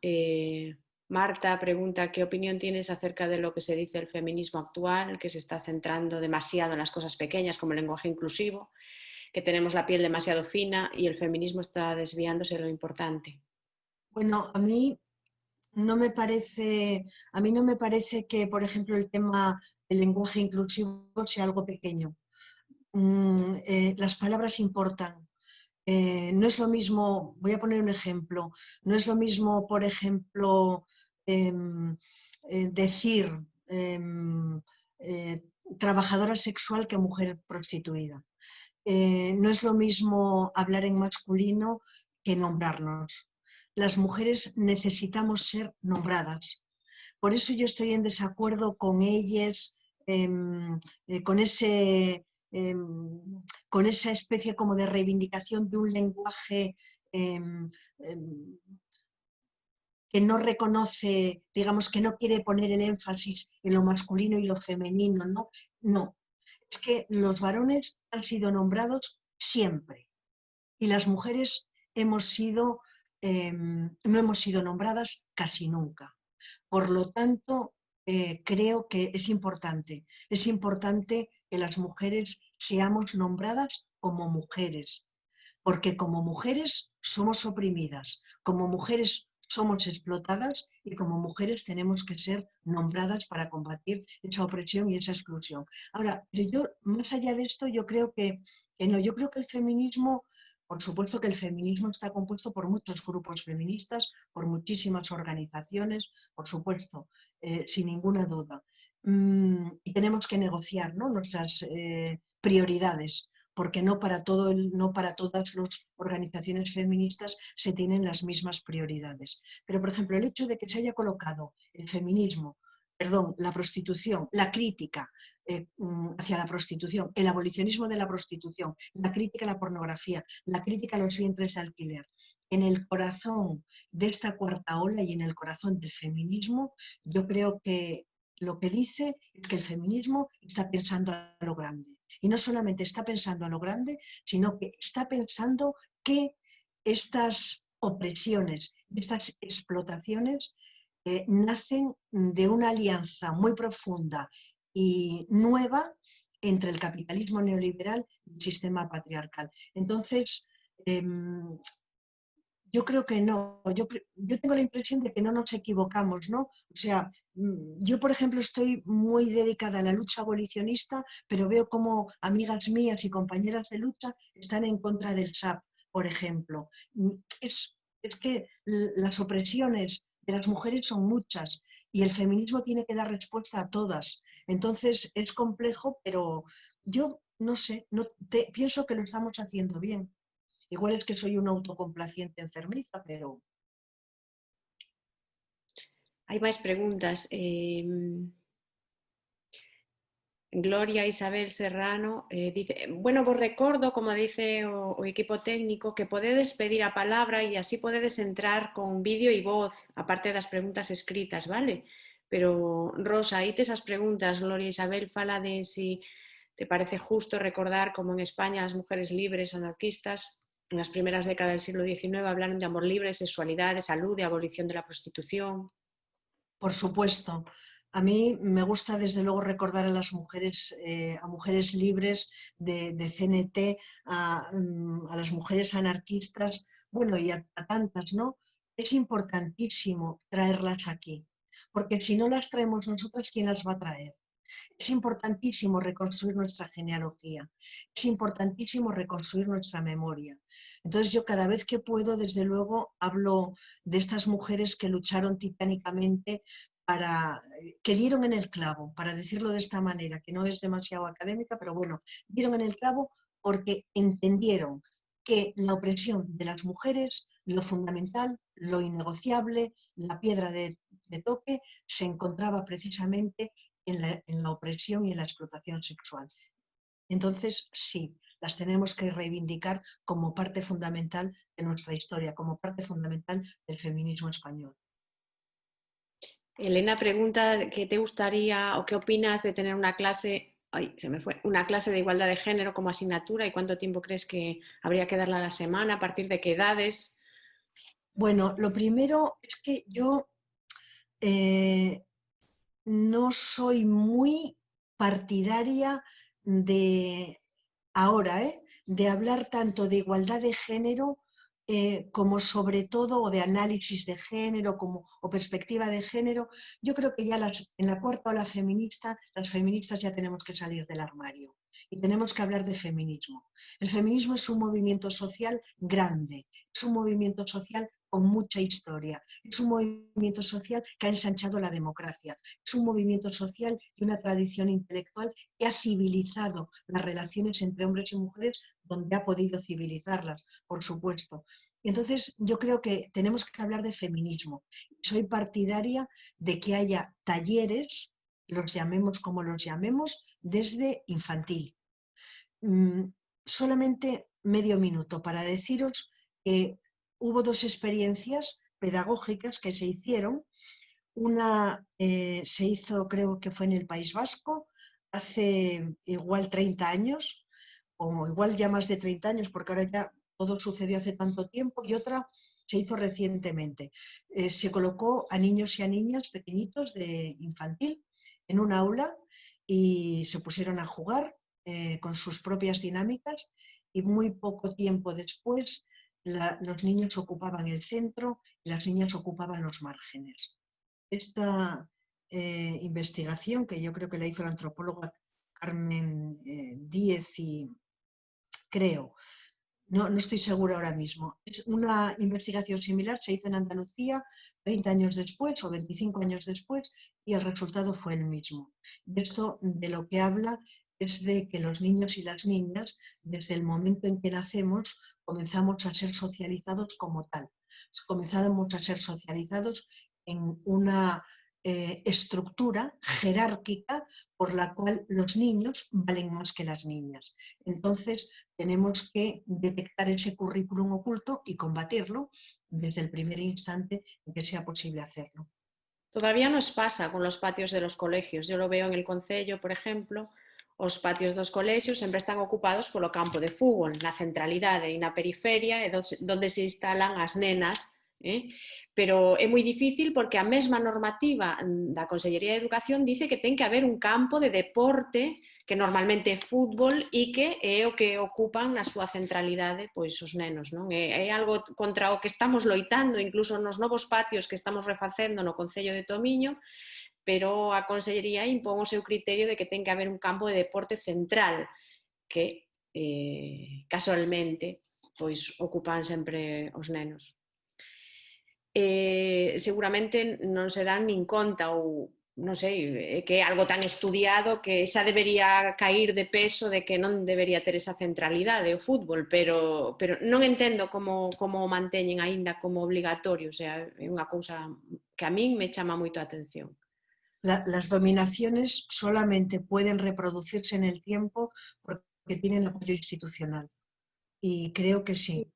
Marta pregunta qué opinión tienes acerca de lo que se dice el feminismo actual, que se está centrando demasiado en las cosas pequeñas como el lenguaje inclusivo, que tenemos la piel demasiado fina y el feminismo está desviándose de lo importante. Bueno, a mí no me parece que, por ejemplo, el tema del lenguaje inclusivo sea algo pequeño. Las palabras importan. No es lo mismo, voy a poner un ejemplo, no es lo mismo, por ejemplo, decir trabajadora sexual que mujer prostituida. No es lo mismo hablar en masculino que nombrarnos. Las mujeres necesitamos ser nombradas. Por eso yo estoy en desacuerdo con ellas, con con esa especie como de reivindicación de un lenguaje que no reconoce, digamos, que no quiere poner el énfasis en lo masculino y lo femenino, ¿no? No, es que los varones han sido nombrados siempre y las mujeres no hemos sido nombradas casi nunca. Por lo tanto, creo que es importante que las mujeres seamos nombradas como mujeres, porque como mujeres somos oprimidas, como mujeres somos explotadas y como mujeres tenemos que ser nombradas para combatir esa opresión y esa exclusión. Ahora, yo, más allá de esto, yo creo que no, yo creo que el feminismo, por supuesto que el feminismo está compuesto por muchos grupos feministas, por muchísimas organizaciones, por supuesto, sin ninguna duda. Y tenemos que negociar, ¿no?, nuestras prioridades, porque no para todas las organizaciones feministas se tienen las mismas prioridades. Pero, por ejemplo, el hecho de que se haya colocado el feminismo, perdón, la prostitución, la crítica hacia la prostitución, el abolicionismo de la prostitución, la crítica a la pornografía, la crítica a los vientres de alquiler, en el corazón de esta cuarta ola y en el corazón del feminismo, yo creo que lo que dice es que el feminismo está pensando a lo grande. Y no solamente está pensando a lo grande, sino que está pensando que estas opresiones, estas explotaciones nacen de una alianza muy profunda y nueva entre el capitalismo neoliberal y el sistema patriarcal. Entonces, yo creo que no, yo tengo la impresión de que no nos equivocamos, ¿no? O sea, yo, por ejemplo, estoy muy dedicada a la lucha abolicionista, pero veo como amigas mías y compañeras de lucha están en contra del SAP, por ejemplo. Es que las opresiones de las mujeres son muchas y el feminismo tiene que dar respuesta a todas. Entonces, es complejo, pero yo no sé, pienso que lo estamos haciendo bien. Igual es que soy una autocomplaciente enfermiza, pero... Hay máis preguntas. Gloria Isabel Serrano dice, bueno, vos recordo, como dice o equipo técnico, que podedes pedir a palabra e así podedes entrar con vídeo e voz, aparte das preguntas escritas, vale? Pero, Rosa, aí tes as preguntas. Gloria Isabel fala de si te parece justo recordar como en España as mujeres libres anarquistas en las primeras décadas del siglo XIX hablaron de amor libre, sexualidad, de salud, de abolición de la prostitución. Por supuesto. A mí me gusta desde luego recordar a mujeres libres de CNT, a las mujeres anarquistas, bueno, y a tantas, ¿no? Es importantísimo traerlas aquí, porque si no las traemos nosotras, ¿quién las va a traer? Es importantísimo reconstruir nuestra genealogía, es importantísimo reconstruir nuestra memoria. Entonces yo cada vez que puedo, desde luego, hablo de estas mujeres que lucharon titánicamente que dieron en el clavo, para decirlo de esta manera, que no es demasiado académica, pero bueno, dieron en el clavo porque entendieron que la opresión de las mujeres, lo fundamental, lo innegociable, la piedra de toque, se encontraba precisamente en la opresión y en la explotación sexual. Entonces, sí, las tenemos que reivindicar como parte fundamental de nuestra historia, como parte fundamental del feminismo español. Elena pregunta qué te gustaría o qué opinas de tener una clase, una clase de igualdad de género como asignatura y cuánto tiempo crees que habría que darla a la semana, a partir de qué edades. Bueno, lo primero es que yo no soy muy partidaria de ahora, de hablar tanto de igualdad de género como sobre todo, o de análisis de género o perspectiva de género. Yo creo que ya en la cuarta ola feminista, las feministas ya tenemos que salir del armario y tenemos que hablar de feminismo. El feminismo es un movimiento social grande, es un movimiento social con mucha historia, es un movimiento social que ha ensanchado la democracia, es un movimiento social y una tradición intelectual que ha civilizado las relaciones entre hombres y mujeres donde ha podido civilizarlas, por supuesto. Entonces, yo creo que tenemos que hablar de feminismo. Soy partidaria de que haya talleres, los llamemos como los llamemos, desde infantil. Solamente medio minuto para deciros que hubo dos experiencias pedagógicas que se hicieron. Una se hizo, creo que fue en el País Vasco, hace igual 30 años, o igual ya más de 30 años, porque ahora ya todo sucedió hace tanto tiempo, y otra se hizo recientemente. Se colocó a niños y a niñas pequeñitos de infantil en un aula y se pusieron a jugar con sus propias dinámicas, y muy poco tiempo después los niños ocupaban el centro y las niñas ocupaban los márgenes. Esta investigación, que yo creo que la hizo la antropóloga Carmen Díez, y creo, no estoy segura ahora mismo, es una investigación similar, se hizo en Andalucía 30 años después o 25 años después, y el resultado fue el mismo. Y esto de lo que habla es de que los niños y las niñas, desde el momento en que nacemos, comenzamos a ser socializados como tal. Comenzamos a ser socializados en una estructura jerárquica por la cual los niños valen más que las niñas. Entonces, tenemos que detectar ese currículum oculto y combatirlo desde el primer instante en que sea posible hacerlo. Todavía nos pasa con los patios de los colegios. Yo lo veo en el concello, por exemplo, os patios dos colexios sempre están ocupados polo campo de fútbol, na centralidade e na periferia é donde se instalan as nenas, pero é moi difícil porque a mesma normativa da Consellería de Educación dice que ten que haber un campo de deporte que normalmente é fútbol e que é o que ocupan na súa centralidade pois os nenos, non? É algo contra o que estamos loitando incluso nos novos patios que estamos refacendo no Concello de Tomiño, pero a Consellería impón o seu criterio de que ten que haber un campo de deporte central que casualmente pois ocupan sempre os nenos. Seguramente non se dan nin conta ou non sei, que é algo tan estudiado que xa debería cair de peso de que non debería ter esa centralidade o fútbol, pero non entendo como o manteñen aínda como obligatorio, o sea, é unha cousa que a min me chama moito a atención. Las dominaciones solamente pueden reproducirse en el tiempo porque tienen apoyo institucional. Y creo que sí.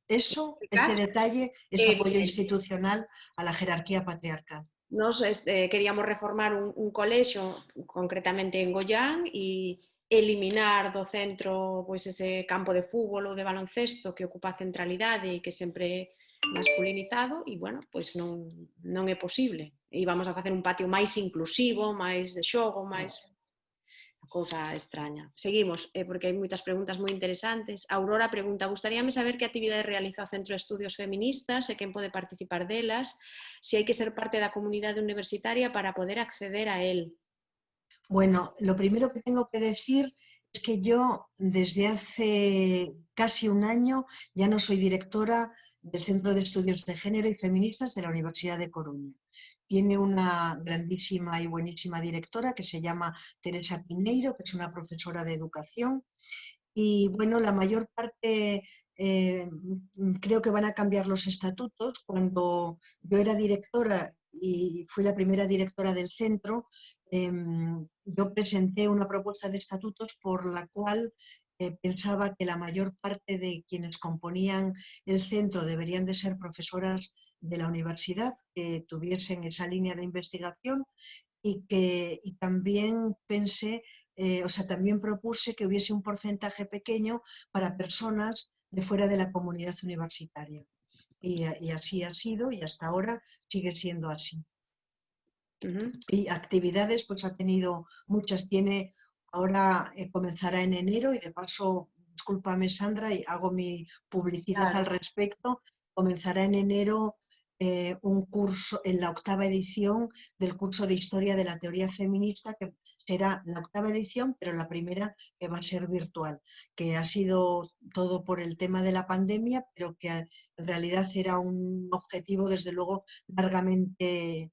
Ese detalle es apoyo institucional a la jerarquía patriarcal. Nos queríamos reformar un colexio, concretamente en Goián, e eliminar do centro pois, ese campo de fútbol ou de baloncesto que ocupa a centralidade e que sempre é masculinizado, e, bueno, pois non é posible. E vamos a facer un patio máis inclusivo, máis de xogo, máis... cousa extraña. Seguimos, porque hai moitas preguntas moi interesantes. Aurora pregunta, gustaríame saber que actividades realiza o Centro de Estudios Feministas e quen pode participar delas, se hai que ser parte da comunidade universitaria para poder acceder a él. Bueno, lo primero que tengo que decir es que yo desde hace casi un año ya no soy directora del Centro de Estudios de Género y Feministas de la Universidad de Coruña. Tiene una grandísima y buenísima directora que se llama Teresa Piñeiro, que es una profesora de educación. Y bueno, la mayor parte, creo que van a cambiar los estatutos. Cuando yo era directora y fui la primera directora del centro, yo presenté una propuesta de estatutos por la cual pensaba que la mayor parte de quienes componían el centro deberían de ser profesoras de la universidad, que tuviesen esa línea de investigación y también pensé, o sea, también propuse que hubiese un porcentaje pequeño para personas de fuera de la comunidad universitaria. Y así ha sido y hasta ahora sigue siendo así. Y actividades, pues ha tenido muchas. Ahora comenzará en enero y de paso, discúlpame Sandra, y hago mi publicidad al Claro. respecto, comenzará en enero un curso, en la 8ª edición del curso de Historia de la Teoría Feminista, que será la 8ª edición, pero la primera que va a ser virtual, que ha sido todo por el tema de la pandemia, pero que en realidad era un objetivo, desde luego, largamente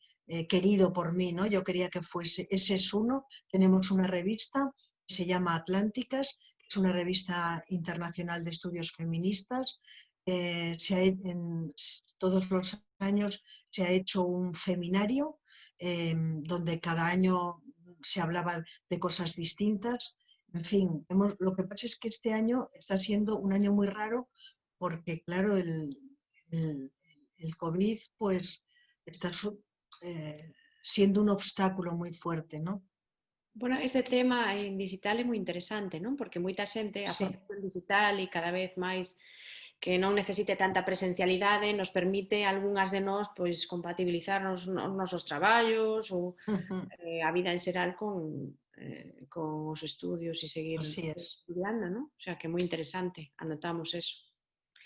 querido por mí, ¿no? Yo quería que fuese, ese es uno. Tenemos una revista que se llama Atlánticas, que es una revista internacional de estudios feministas. Todos los años se ha hecho un feminario donde cada año se hablaba de cosas distintas. En fin, lo que pasa es que este año está siendo un año muy raro porque, claro, el COVID pues está siendo un obstáculo muy fuerte, ¿no? Bueno, este tema en digital é moi interesante, non? Porque moita xente a Sí, formación digital e cada vez máis que non necesite tanta presencialidade nos permite a algunhas de nós pois compatibilizar os nosos traballos ou a vida en xeral con os estudios e seguir así es. estudiando, non? O sea que moi interesante, anotamos eso.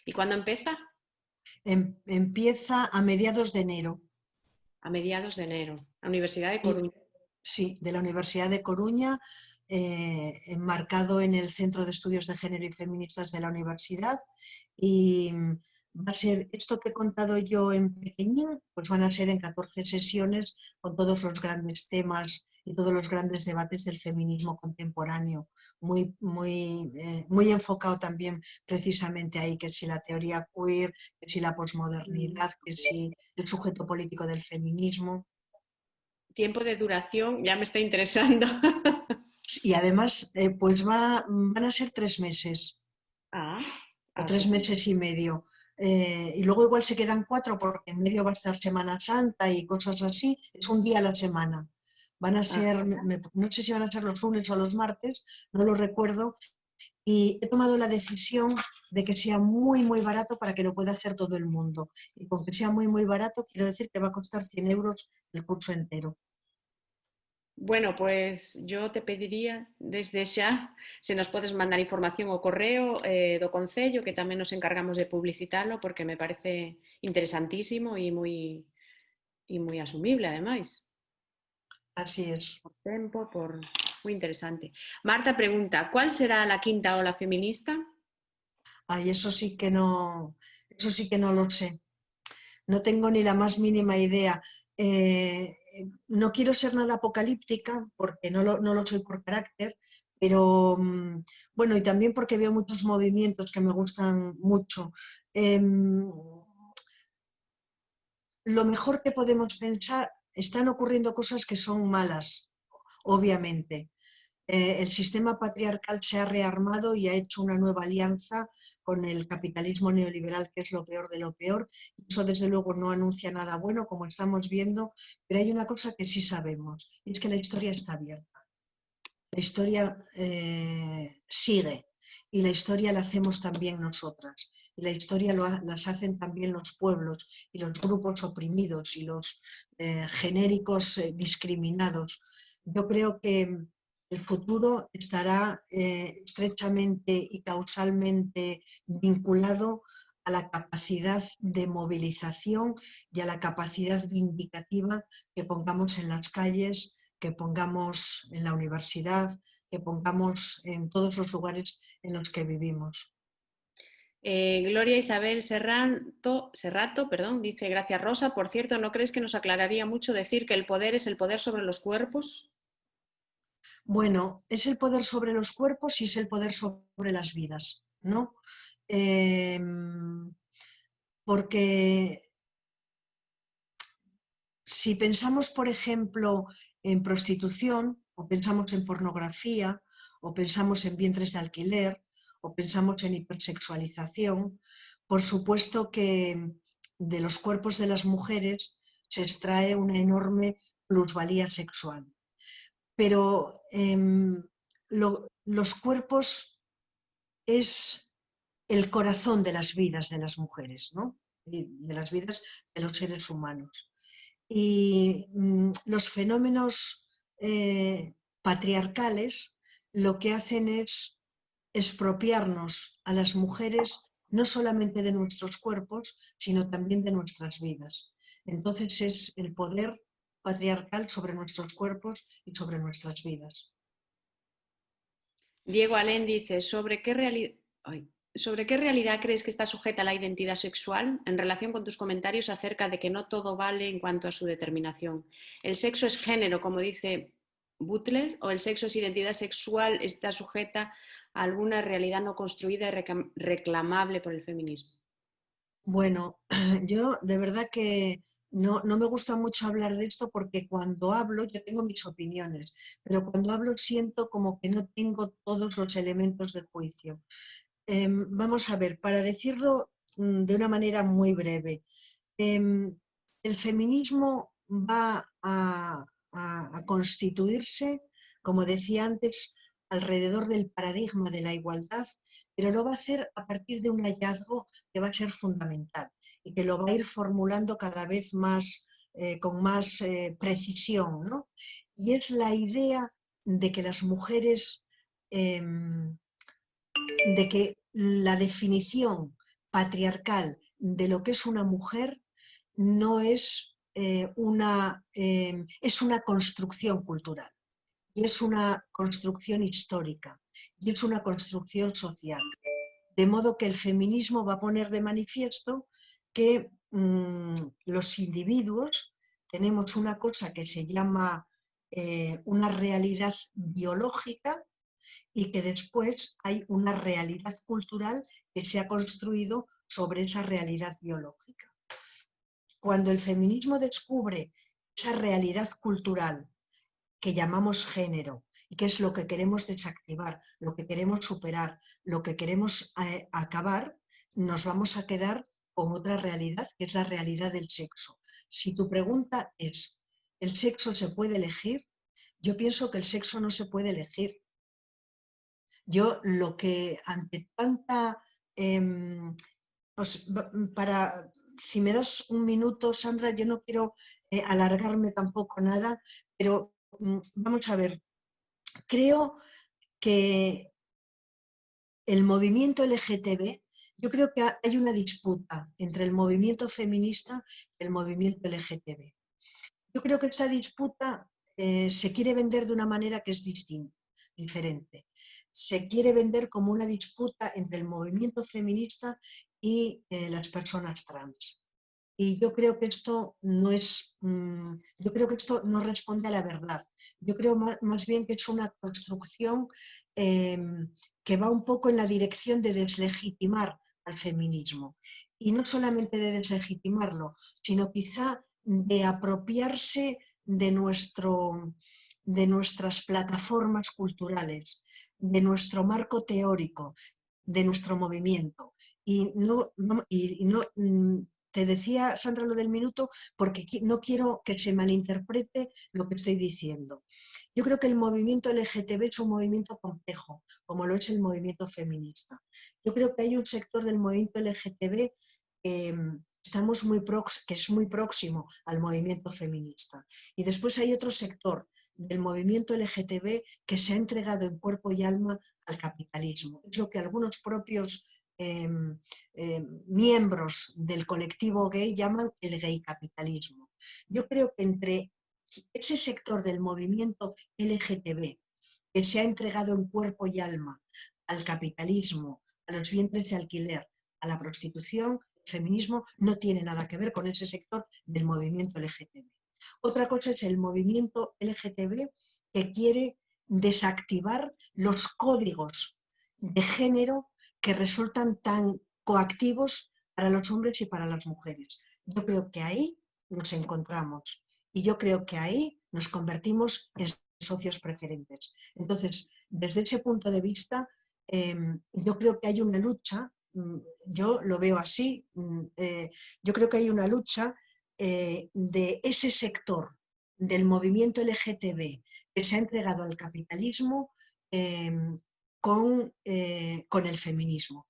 E cando empeza? Empieza a mediados de enero. A mediados de enero. A Universidade de Y, Coruña. sí, de la Universidad de Coruña, enmarcado en el Centro de Estudios de Género y Feministas de la universidad. Y va a ser, esto que he contado yo en pequeñín, pues van a ser en 14 sesiones con todos los grandes temas y todos los grandes debates del feminismo contemporáneo, muy enfocado también precisamente ahí, que si la teoría queer, que si la posmodernidad, que si el sujeto político del feminismo. Tiempo de duración, ya me está interesando. Y además, pues van a ser 3 meses Ah, o 3 así. meses y medio. Y luego igual se quedan 4 porque en medio va a estar Semana Santa y cosas así. Es un día a la semana. Van a Ah, ser, no sé si van a ser los lunes o los martes, no lo recuerdo. Y he tomado la decisión de que sea muy, muy barato para que lo pueda hacer todo el mundo. Y con que sea muy, muy barato, quiero decir que va a costar 100 euros el curso entero. bueno, pues yo te pediría desde xa se nos podes mandar información ao correo do Concello, que tamén nos encargamos de publicitarlo porque me parece interesantísimo e moi asumible, ademais. Así es. Por tempo, moi interesante. Marta pregunta, ¿cuál será la quinta ola feminista? Ay, eso sí que no lo sé. No tengo ni la más mínima idea. No quiero ser nada apocalíptica porque no lo soy por carácter, pero bueno, y también porque veo muchos movimientos que me gustan mucho. Lo mejor que podemos pensar, están ocurriendo cosas que son malas, obviamente. El sistema patriarcal se ha rearmado y ha hecho una nueva alianza con el capitalismo neoliberal, que es lo peor de lo peor. Eso desde luego no anuncia nada bueno, como estamos viendo, pero hay una cosa que sí sabemos, y es que la historia está abierta. La historia sigue y la historia la hacemos también nosotras. Y la historia las hacen también los pueblos y los grupos oprimidos y los genéricos discriminados. Yo creo que el futuro estará estrechamente y causalmente vinculado a la capacidad de movilización y a la capacidad vindicativa que pongamos en las calles, que pongamos en la universidad, que pongamos en todos los lugares en los que vivimos. Gloria Isabel Serrato, perdón, dice, gracias Rosa, por cierto, ¿no crees que nos aclararía mucho decir que el poder es el poder sobre los cuerpos? Bueno, es el poder sobre los cuerpos y es el poder sobre las vidas, ¿no? Eh, porque si pensamos, por ejemplo, en prostitución, o pensamos en pornografía, o pensamos en vientres de alquiler, o pensamos en hipersexualización, por supuesto que de los cuerpos de las mujeres se extrae una enorme plusvalía sexual. Pero los cuerpos es el corazón de las vidas de las mujeres, ¿no? Y de las vidas de los seres humanos. Y los fenómenos patriarcales lo que hacen es expropiarnos a las mujeres no solamente de nuestros cuerpos, sino también de nuestras vidas. Entonces es el poder patriarcal sobre nuestros cuerpos y sobre nuestras vidas. Diego Alén dice, ¿sobre qué realidad crees que está sujeta la identidad sexual en relación con tus comentarios acerca de que no todo vale en cuanto a su determinación? ¿El sexo es género, como dice Butler, o el sexo es identidad sexual, está sujeta a alguna realidad no construida y reclamable por el feminismo? Bueno, yo de verdad que no me gusta mucho hablar de esto porque cuando hablo, yo tengo mis opiniones, pero cuando hablo siento como que no tengo todos los elementos de juicio. Vamos a ver, para decirlo de una manera muy breve, el feminismo va a constituirse, como decía antes, alrededor del paradigma de la igualdad, pero lo va a hacer a partir de un hallazgo que va a ser fundamental y que lo va a ir formulando cada vez más, con más precisión, ¿no? Y es la idea de que las mujeres, de que la definición patriarcal de lo que es una mujer no es es una construcción cultural y es una construcción histórica y es una construcción social. De modo que el feminismo va a poner de manifiesto que los individuos tenemos una cosa que se llama una realidad biológica y que después hay una realidad cultural que se ha construido sobre esa realidad biológica. Cuando el feminismo descubre esa realidad cultural que llamamos género y que es lo que queremos desactivar, lo que queremos superar, lo que queremos acabar, nos vamos a quedar con otra realidad, que es la realidad del sexo. Si tu pregunta es, ¿el sexo se puede elegir? Yo pienso que el sexo no se puede elegir. Yo lo que ante tanta... si me das un minuto, Sandra, yo no quiero alargarme tampoco nada, pero vamos a ver, creo que el movimiento LGTB, yo creo que hay una disputa entre el movimiento feminista y el movimiento LGTB. Yo creo que esta disputa se quiere vender de una manera que es distinta, diferente. Se quiere vender como una disputa entre el movimiento feminista y las personas trans. Y yo creo que esto no es, yo creo que esto no responde a la verdad. Yo creo más bien que es una construcción que va un poco en la dirección de deslegitimar al feminismo. Y no solamente de deslegitimarlo, sino quizá de apropiarse de nuestras plataformas culturales, de nuestro marco teórico, de nuestro movimiento. Te decía, Sandra, lo del minuto porque no quiero que se malinterprete lo que estoy diciendo. Yo creo que el movimiento LGTB es un movimiento complejo, como lo es el movimiento feminista. Yo creo que hay un sector del movimiento LGTB que es muy próximo al movimiento feminista. Y después hay otro sector del movimiento LGTB que se ha entregado en cuerpo y alma al capitalismo. Es lo que algunos propios miembros del colectivo gay llaman el gay capitalismo. Yo creo que entre ese sector del movimiento LGTB que se ha entregado en cuerpo y alma al capitalismo, a los vientres de alquiler, a la prostitución, el feminismo no tiene nada que ver con ese sector del movimiento LGTB. Otra cosa es el movimiento LGTB que quiere desactivar los códigos de género que resultan tan coactivos para los hombres y para las mujeres. Yo creo que ahí nos encontramos y yo creo que ahí nos convertimos en socios preferentes. Entonces, desde ese punto de vista, yo creo que hay una lucha, yo lo veo así, yo creo que hay una lucha de ese sector del movimiento LGTB que se ha entregado al capitalismo con el feminismo.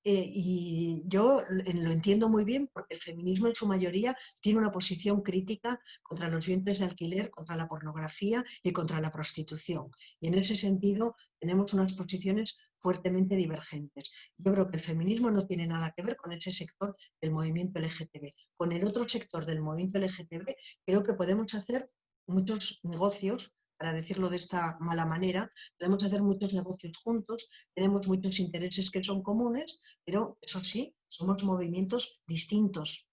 Y yo lo entiendo muy bien porque el feminismo en su mayoría tiene una posición crítica contra los vientres de alquiler, contra la pornografía y contra la prostitución. Y en ese sentido tenemos unas posiciones fuertemente divergentes. Yo creo que el feminismo no tiene nada que ver con ese sector del movimiento LGTB. Con el otro sector del movimiento LGTB creo que podemos hacer muchos negocios, para decirlo de esta mala manera, podemos hacer muchos negocios juntos, tenemos muchos intereses que son comunes, pero eso sí, somos movimientos distintos.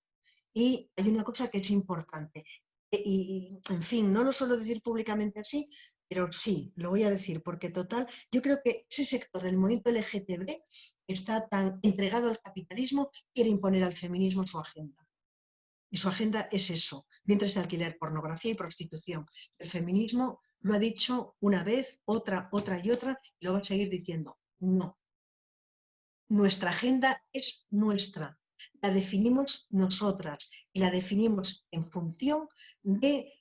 Y hay una cosa que es importante, en fin, no lo suelo decir públicamente así, pero sí, lo voy a decir, porque total, yo creo que ese sector del movimiento LGTB está tan entregado al capitalismo, quiere imponer al feminismo su agenda. Y su agenda es eso, vientres de alquiler, pornografía y prostitución. El feminismo lo ha dicho una vez, otra y otra, y lo va a seguir diciendo. No. Nuestra agenda es nuestra. La definimos nosotras y la definimos en función de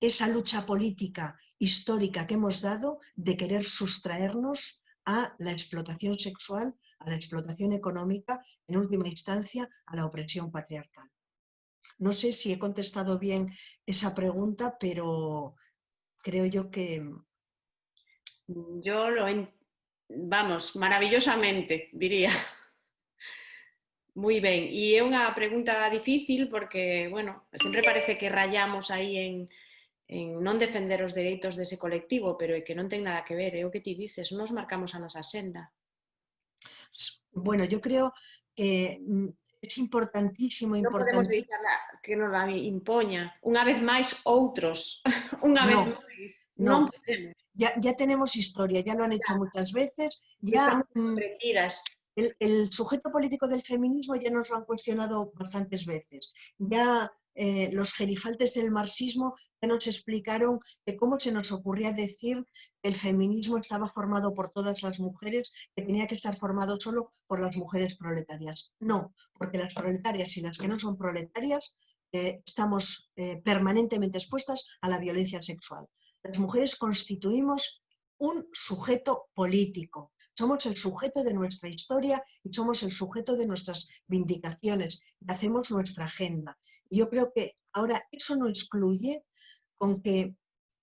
esa lucha política histórica que hemos dado de querer sustraernos a la explotación sexual, a la explotación económica, en última instancia a la opresión patriarcal. No sé si he contestado bien esa pregunta, pero creo yo que... Yo vamos, maravillosamente, diría. Moi ben, e é unha pregunta difícil porque, bueno, sempre parece que rayamos aí en non defender os dereitos dese colectivo, pero é que non ten nada que ver, é o que ti dices, nos marcamos a nosa senda. Bueno, yo creo que es importantísimo, Non podemos importantísimo. deixarla que nos la impoña. Unha vez máis, outros. Unha vez No, máis. Non no, podemos. ya tenemos historia, ya lo han hecho muchas veces, ya Estamos aprendidas. el sujeto político del feminismo ya nos lo han cuestionado bastantes veces. Ya los gerifaltes del marxismo ya nos explicaron que cómo se nos ocurría decir que el feminismo estaba formado por todas las mujeres, que tenía que estar formado solo por las mujeres proletarias. No, porque las proletarias y las que no son proletarias estamos permanentemente expuestas a la violencia sexual. Las mujeres constituimos un sujeto político. Somos el sujeto de nuestra historia y somos el sujeto de nuestras vindicaciones y hacemos nuestra agenda. Y yo creo que ahora eso no excluye con que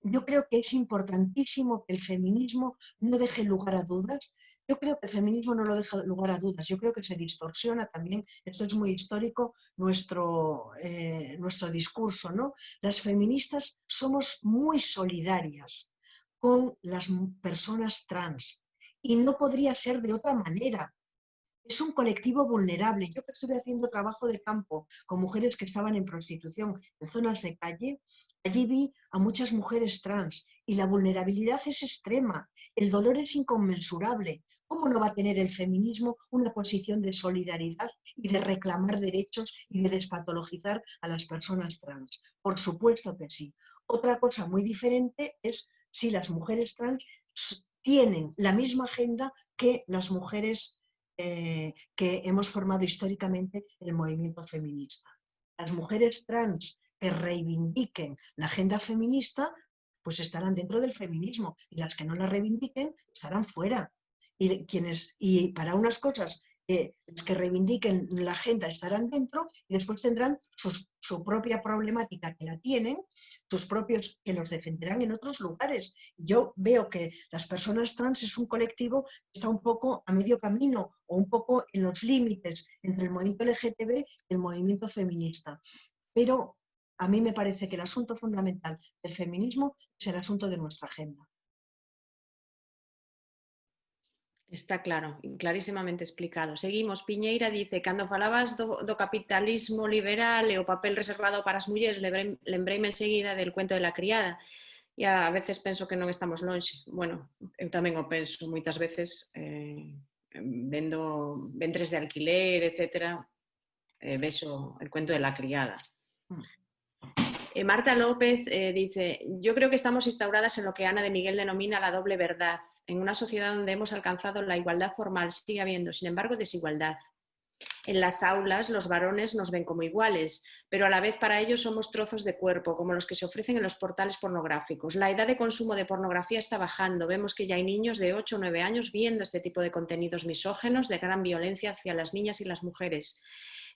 yo creo que es importantísimo que el feminismo no deje lugar a dudas. Yo creo que el feminismo no lo deja lugar a dudas, yo creo que se distorsiona también, esto es muy histórico, nuestro discurso, ¿no? Las feministas somos muy solidarias con las personas trans y no podría ser de otra manera. Es un colectivo vulnerable. Yo que estuve haciendo trabajo de campo con mujeres que estaban en prostitución en zonas de calle, allí vi a muchas mujeres trans y la vulnerabilidad es extrema, el dolor es inconmensurable. ¿Cómo no va a tener el feminismo una posición de solidaridad y de reclamar derechos y de despatologizar a las personas trans? Por supuesto que sí. Otra cosa muy diferente es si las mujeres trans tienen la misma agenda que las mujeres que hemos formado históricamente el movimiento feminista. Las mujeres trans que reivindiquen la agenda feminista, pues estarán dentro del feminismo, y las que no la reivindiquen estarán fuera. Y para unas cosas, los que reivindiquen la agenda estarán dentro y después tendrán su propia problemática que la tienen, sus propios que los defenderán en otros lugares. Yo veo que las personas trans es un colectivo que está un poco a medio camino o un poco en los límites entre el movimiento LGTB y el movimiento feminista. Pero a mí me parece que el asunto fundamental del feminismo es el asunto de nuestra agenda. Está claro, clarísimamente explicado. Seguimos. Piñeira dice, cando falabas do capitalismo liberal e o papel reservado para as mulleres, lembreime enseguida del cuento de la criada. E a veces penso que non estamos lonxe. Bueno, eu tamén o penso moitas veces vendo ventres de alquiler, etc. Vexo el cuento de la criada. Marta López dice, yo creo que estamos instauradas en lo que Ana de Miguel denomina la doble verdad. En una sociedad donde hemos alcanzado la igualdad formal sigue habiendo, sin embargo, desigualdad. En las aulas los varones nos ven como iguales, pero a la vez para ellos somos trozos de cuerpo, como los que se ofrecen en los portales pornográficos. La edad de consumo de pornografía está bajando. Vemos que ya hay niños de 8 o 9 años viendo este tipo de contenidos misógenos de gran violencia hacia las niñas y las mujeres.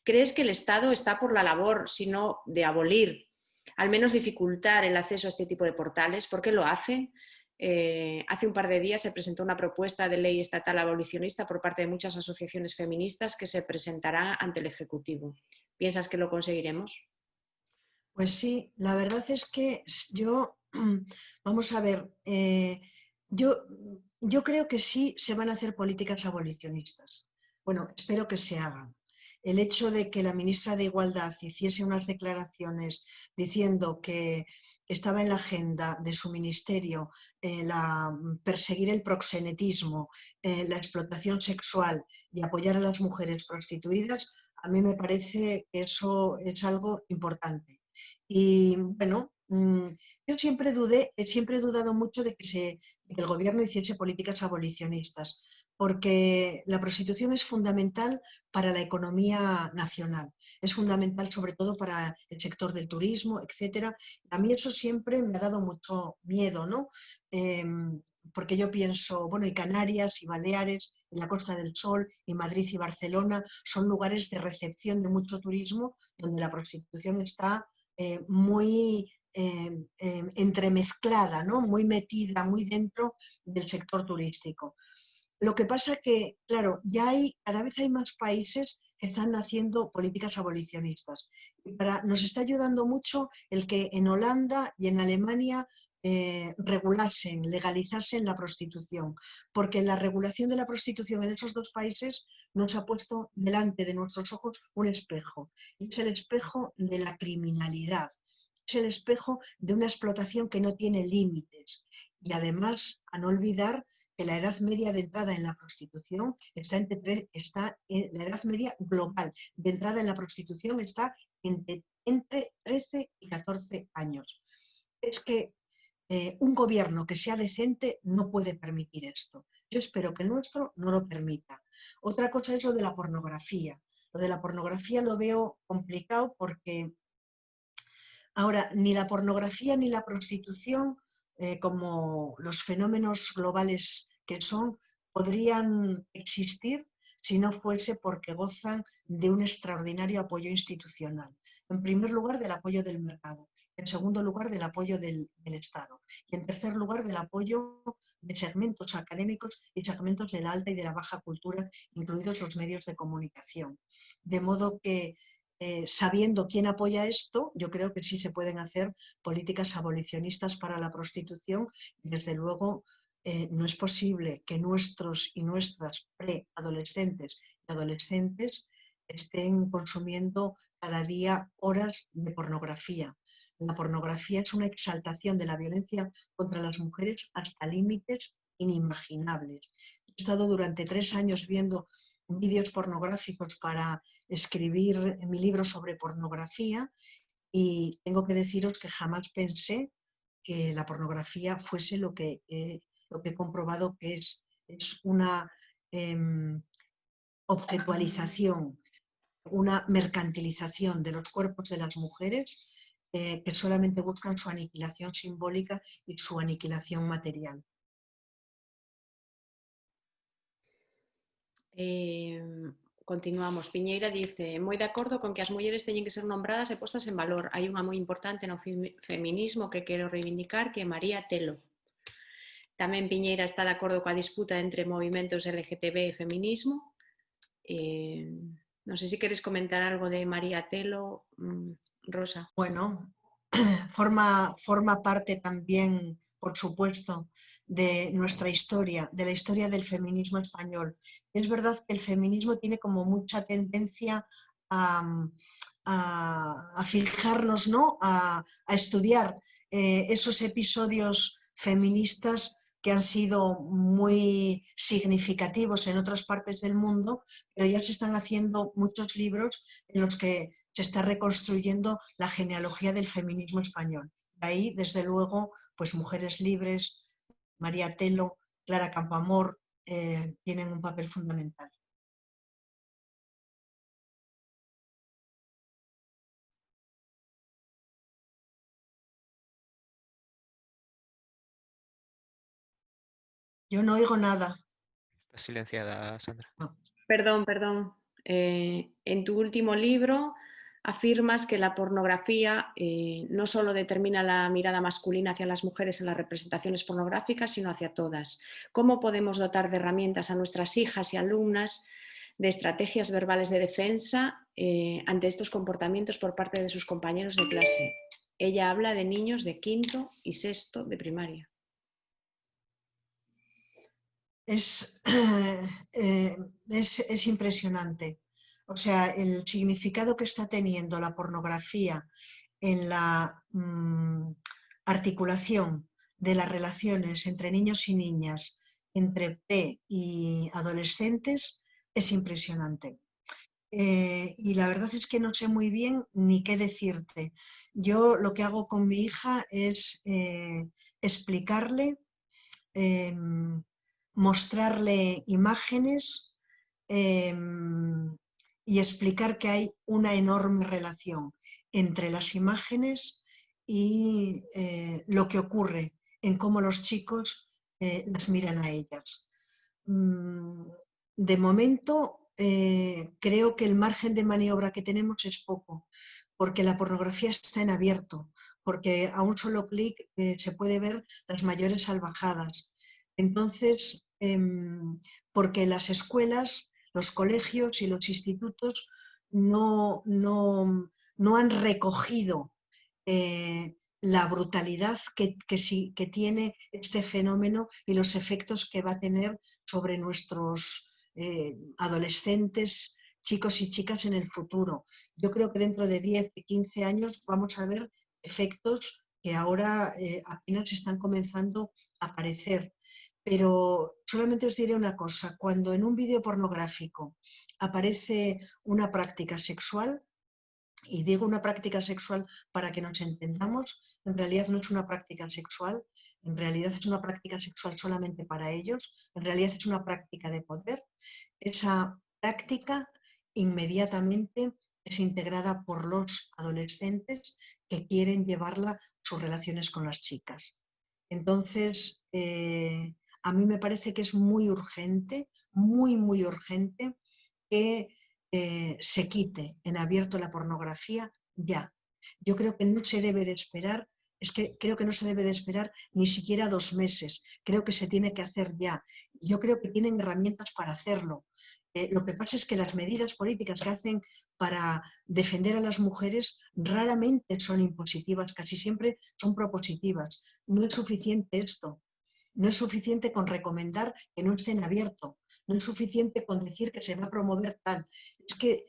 ¿Crees que el Estado está por la labor, sino de abolir, al menos dificultar el acceso a este tipo de portales? ¿Por qué lo hace? Hace un par de días se presentó una propuesta de ley estatal abolicionista por parte de muchas asociaciones feministas que se presentará ante el Ejecutivo. ¿Piensas que lo conseguiremos? Pues sí, la verdad es que yo, vamos a ver, yo creo que sí se van a hacer políticas abolicionistas. Bueno, espero que se hagan. El hecho de que la ministra de Igualdad hiciese unas declaraciones diciendo que estaba en la agenda de su ministerio perseguir el proxenetismo, la explotación sexual y apoyar a las mujeres prostituidas, a mí me parece que eso es algo importante. Y bueno, yo siempre he dudado mucho de que el gobierno hiciese políticas abolicionistas, porque la prostitución es fundamental para la economía nacional, es fundamental sobre todo para el sector del turismo, etcétera. A mí eso siempre me ha dado mucho miedo, ¿no? Porque yo pienso, bueno, y Canarias y Baleares, y la Costa del Sol, y Madrid y Barcelona son lugares de recepción de mucho turismo donde la prostitución está muy entremezclada, ¿no? Muy metida, muy dentro del sector turístico. Lo que pasa que, claro, cada vez hay más países que están haciendo políticas abolicionistas. Nos está ayudando mucho el que en Holanda y en Alemania legalizasen la prostitución, porque la regulación de la prostitución en esos dos países nos ha puesto delante de nuestros ojos un espejo. Es el espejo de la criminalidad, es el espejo de una explotación que no tiene límites. Y además, a no olvidar que la edad media de entrada en la prostitución la edad media global de entrada en la prostitución está entre 13 y 14 años. Es que un gobierno que sea decente no puede permitir esto. Yo espero que el nuestro no lo permita. Otra cosa es lo de la pornografía. Lo de la pornografía lo veo complicado porque ahora ni la pornografía ni la prostitución, como los fenómenos globales que son, podrían existir si no fuese porque gozan de un extraordinario apoyo institucional. En primer lugar, del apoyo del mercado. En segundo lugar, del apoyo del Estado. Y en tercer lugar, del apoyo de segmentos académicos y segmentos de la alta y de la baja cultura, incluidos los medios de comunicación. De modo que, sabiendo quién apoya esto, yo creo que sí se pueden hacer políticas abolicionistas para la prostitución. Y desde luego, no es posible que nuestros y nuestras preadolescentes y adolescentes estén consumiendo cada día horas de pornografía. La pornografía es una exaltación de la violencia contra las mujeres hasta límites inimaginables. He estado durante 3 años viendo vídeos pornográficos para escribir mi libro sobre pornografía y tengo que deciros que jamás pensé que la pornografía fuese lo que he comprobado que es una objetualización, una mercantilización de los cuerpos de las mujeres que solamente buscan su aniquilación simbólica y su aniquilación material. Continuamos. Piñeira dice, moi de acordo con que as mulleres teñen que ser nombradas e postas en valor. Hai unha moi importante no feminismo que quero reivindicar, que é María Telo. Tamén Piñeira está de acordo coa disputa entre movimentos LGTB e feminismo. Non sei se queres comentar algo de María Telo, Rosa. Bueno, forma parte también, por supuesto, de nuestra historia, de la historia del feminismo español. Es verdad que el feminismo tiene como mucha tendencia a fijarnos, ¿no? a estudiar esos episodios feministas que han sido muy significativos en otras partes del mundo, pero ya se están haciendo muchos libros en los que se está reconstruyendo la genealogía del feminismo español. De ahí, desde luego, pues Mujeres Libres, María Telo, Clara Campoamor tienen un papel fundamental. Yo no oigo nada. Está silenciada, Sandra. No. Perdón. En tu último libro afirmas que la pornografía no solo determina la mirada masculina hacia las mujeres en las representaciones pornográficas, sino hacia todas. ¿Cómo podemos dotar de herramientas a nuestras hijas y alumnas de estrategias verbales de defensa ante estos comportamientos por parte de sus compañeros de clase? Ella habla de niños de quinto y sexto de primaria. Es impresionante. O sea, el significado que está teniendo la pornografía en la articulación de las relaciones entre niños y niñas, entre pre y adolescentes, es impresionante. Y la verdad es que no sé muy bien ni qué decirte. Yo lo que hago con mi hija es explicarle, mostrarle imágenes y explicar que hay una enorme relación entre las imágenes y lo que ocurre en cómo los chicos las miran a ellas. De momento, creo que el margen de maniobra que tenemos es poco, porque la pornografía está en abierto, porque a un solo clic se puede ver las mayores salvajadas. Entonces, porque las escuelas, los colegios y los institutos no han recogido la brutalidad que tiene este fenómeno y los efectos que va a tener sobre nuestros adolescentes, chicos y chicas en el futuro. Yo creo que dentro de 10, 15 años vamos a ver efectos que ahora apenas están comenzando a aparecer. Pero solamente os diré una cosa, cuando en un vídeo pornográfico aparece una práctica sexual, y digo una práctica sexual para que nos entendamos, en realidad no es una práctica sexual, en realidad es una práctica sexual solamente para ellos, en realidad es una práctica de poder. Esa práctica inmediatamente es integrada por los adolescentes que quieren llevarla a sus relaciones con las chicas. Entonces, a mí me parece que es muy urgente, muy urgente que se quite en abierto la pornografía ya. Yo creo que no se debe de esperar, creo que no se debe de esperar ni siquiera 2 meses, creo que se tiene que hacer ya. Yo creo que tienen herramientas para hacerlo. Lo que pasa es que las medidas políticas que hacen para defender a las mujeres raramente son impositivas, casi siempre son propositivas. No es suficiente esto. No es suficiente con recomendar que no esté en abierto. No es suficiente con decir que se va a promover tal. Es que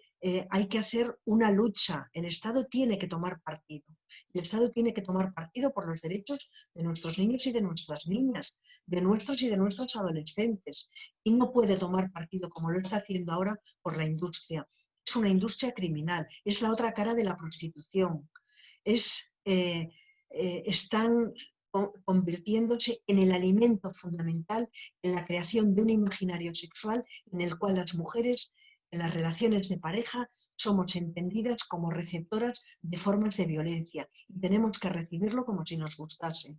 hay que hacer una lucha. El Estado tiene que tomar partido. El Estado tiene que tomar partido por los derechos de nuestros niños y de nuestras niñas, de nuestros y de nuestras adolescentes. Y no puede tomar partido, como lo está haciendo ahora, por la industria. Es una industria criminal. Es la otra cara de la prostitución. Están convirtiéndose en el alimento fundamental en la creación de un imaginario sexual en el cual las mujeres en las relaciones de pareja somos entendidas como receptoras de formas de violencia y tenemos que recibirlo como si nos gustase.